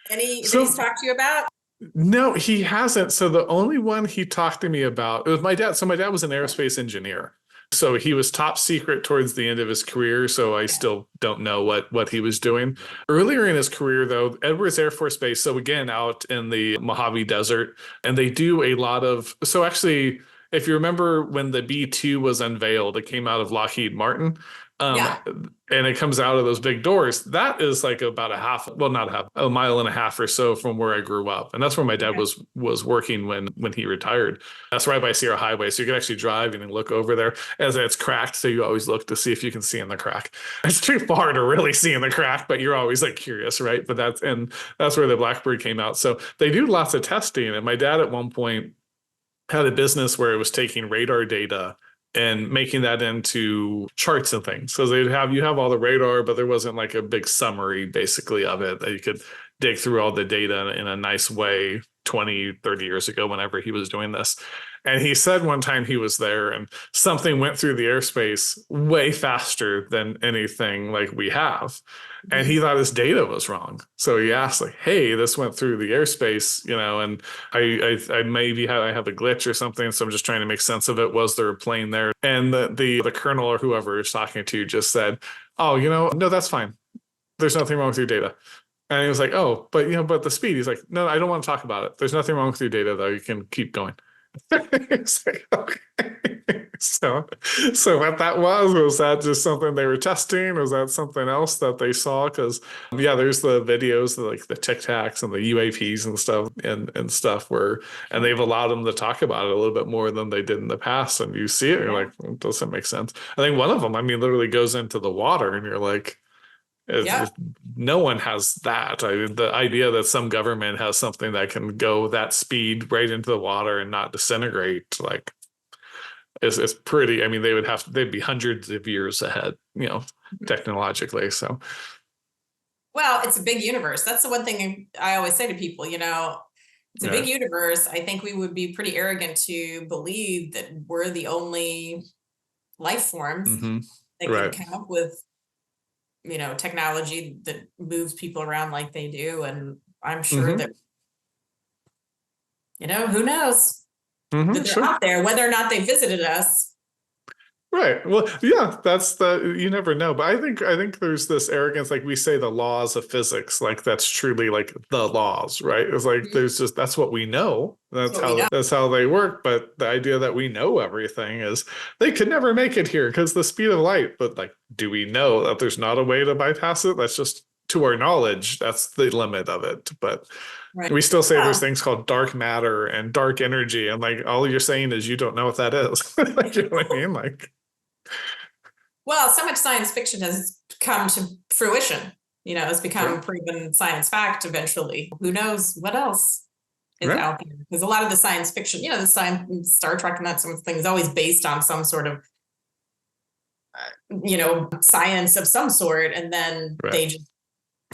any that he's talked to you about? No, he hasn't. So the only one he talked to me about, it was my dad. So my dad was an aerospace engineer. So he was top secret towards the end of his career. So I still don't know what he was doing. Earlier in his career, though, Edwards Air Force Base. So again, out in the Mojave Desert, and they do a lot of, so actually, if you remember when the B-2 was unveiled, it came out of Lockheed Martin. And it comes out of those big doors. That is like about a mile and a half or so from where I grew up. And that's where my dad was working when he retired. That's right by Sierra Highway. So you can actually drive and look over there as it's cracked. So you always look to see if you can see in the crack. It's too far to really see in the crack, but you're always like curious, right? But that's where the Blackbird came out. So they do lots of testing. And my dad at one point had a business where it was taking radar data and making that into charts and things. So you have all the radar, but there wasn't like a big summary basically of it that you could dig through all the data in a nice way 20, 30 years ago, whenever he was doing this. And he said one time he was there and something went through the airspace way faster than anything like we have. And he thought his data was wrong. So he asked like, hey, this went through the airspace, you know, and I maybe I have a glitch or something. So I'm just trying to make sense of it. Was there a plane there? And the colonel or whoever is talking to just said, oh, you know, no, that's fine. There's nothing wrong with your data. And he was like, oh, but but the speed. He's like, no, I don't want to talk about it. There's nothing wrong with your data, though. You can keep going. It's like, okay. So what that was that just something they were testing? Was that something else that they saw? Because there's the videos, like the Tic Tacs and the UAPs and stuff and stuff and they've allowed them to talk about it a little bit more than they did in the past. And you see it, you're like, it doesn't make sense. I think one of them, literally goes into the water, and you're like, no one has that. The idea that some government has something that can go that speed right into the water and not disintegrate, like, is pretty. They'd be hundreds of years ahead, technologically. So, well, it's a big universe. That's the one thing I always say to people. It's a big universe. I think we would be pretty arrogant to believe that we're the only life forms that can come up with technology that moves people around like they do. And I'm sure that, who knows that they're out there, whether or not they visited us. Right. Well, yeah, that's you never know. But I think there's this arrogance, like we say the laws of physics, like that's truly like the laws, right? It's like Mhm. there's just that's what we know. That's what we know. That's how they work. But the idea that we know everything is they could never make it here because the speed of light. But like, do we know that there's not a way to bypass it? That's just to our knowledge, that's the limit of it. But Right. we still say there's Well, things called dark matter and dark energy, and like all you're saying is you don't know what that is. Like, you know what I mean? Like, well, so much science fiction has come to fruition. It's become sure. proven science fact eventually. Who knows what else is Right. out there? Because a lot of the science fiction, the science, Star Trek and that sort of thing is always based on some sort of, science of some sort. And then Right. they just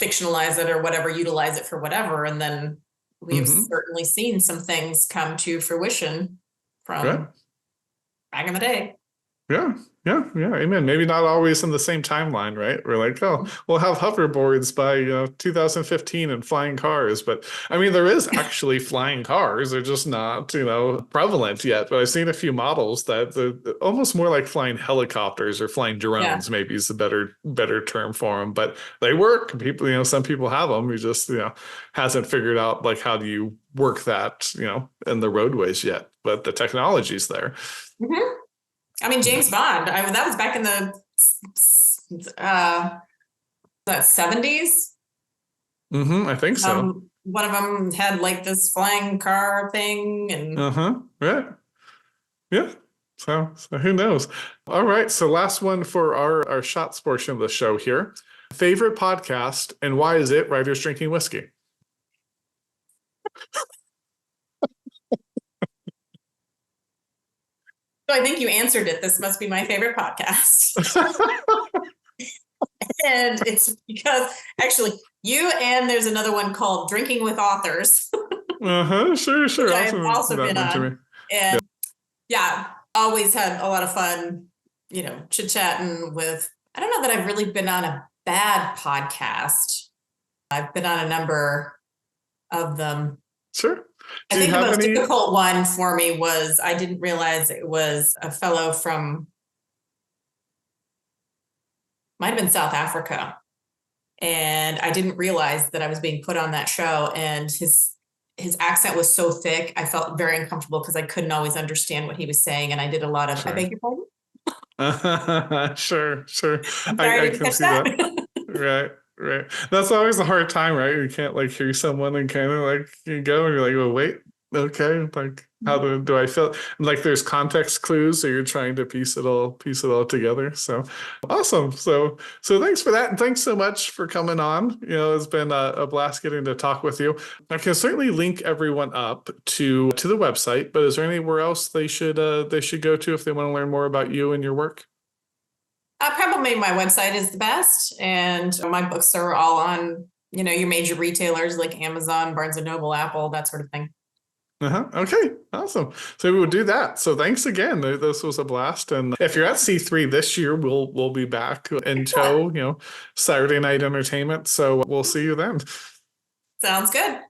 fictionalize it or whatever, utilize it for whatever. And then we've Mhm. certainly seen some things come to fruition Right. from back in the day. Yeah. Yeah. Yeah. Amen. Maybe not always in the same timeline, right? We're like, oh, we'll have hoverboards by 2015 and flying cars. But I mean, there is actually flying cars. They're just not, prevalent yet. But I've seen a few models that they're almost more like flying helicopters or flying drones, Yeah. maybe is the better term for them. But they work. People, some people have them. We just, hasn't figured out like how do you work that, in the roadways yet. But the technology's there. Mhm. I mean, James Bond, that was back in the the 70s. I think so. One of them had like this flying car thing, and Right. Yeah. So who knows? All right. So last one for our shots portion of the show here. Favorite podcast and why is it Writers Drinking Whiskey? so I think you answered it. This must be my favorite podcast. And it's because actually you and there's another one called Drinking with Authors. Sure. Which I've also That been one to on. me. And yeah, always had a lot of fun, chit-chatting with, I don't know that I've really been on a bad podcast. I've been on a number of them. Sure. I think the most difficult one for me was I didn't realize it was a fellow from, might have been South Africa. And I didn't realize that I was being put on that show. And his accent was so thick, I felt very uncomfortable because I couldn't always understand what he was saying. And I did a lot of, Sure. I beg your pardon? Sure. I'm sorry, I can see that. Right. That's always a hard time, right? You can't like hear someone and kind of like you go and you're like, well, wait, okay, like how do I feel? Like there's context clues, so you're trying to piece it all together. So awesome. So thanks for that, and thanks so much for coming on. It's been a blast getting to talk with you. I can certainly link everyone up to the website, but is there anywhere else they should go to if they want to learn more about you and your work? Probably my website is the best, and my books are all on, your major retailers like Amazon, Barnes and Noble, Apple, that sort of thing. Okay, awesome. So we will do that. So thanks again. This was a blast. And if you're at C3 this year, we'll be back in tow, Saturday night entertainment. So we'll see you then. Sounds good.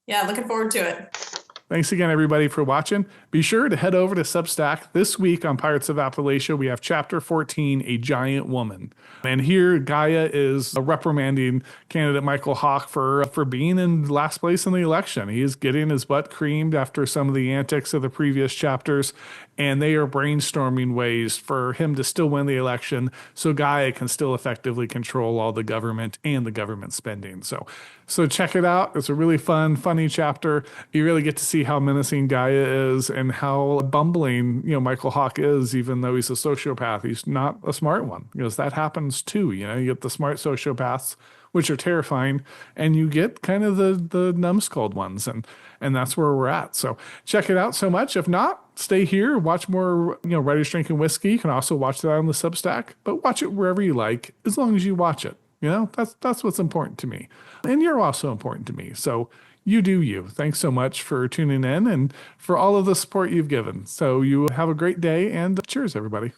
Yeah, looking forward to it. Thanks again, everybody, for watching. Be sure to head over to Substack. This week on Pirates of Appalachia, we have Chapter 14, A Giant Woman. And here, Gaia is reprimanding candidate Michael Hawke for being in last place in the election. He is getting his butt creamed after some of the antics of the previous chapters, and they are brainstorming ways for him to still win the election so Gaia can still effectively control all the government and the government spending. So check it out. It's a really funny chapter. You really get to see how menacing Gaia is and how bumbling, Michael Hawke is, even though he's a sociopath. He's not a smart one, because that happens too. You get the smart sociopaths, which are terrifying, and you get kind of the numbskulled ones, and that's where we're at. So check it out so much. If not, stay here, watch more, Writers Drinking Whiskey. You can also watch that on the Substack, but watch it wherever you like, as long as you watch it. That's what's important to me. And you're also important to me. So you do you. Thanks so much for tuning in and for all of the support you've given. So you have a great day, and cheers, everybody.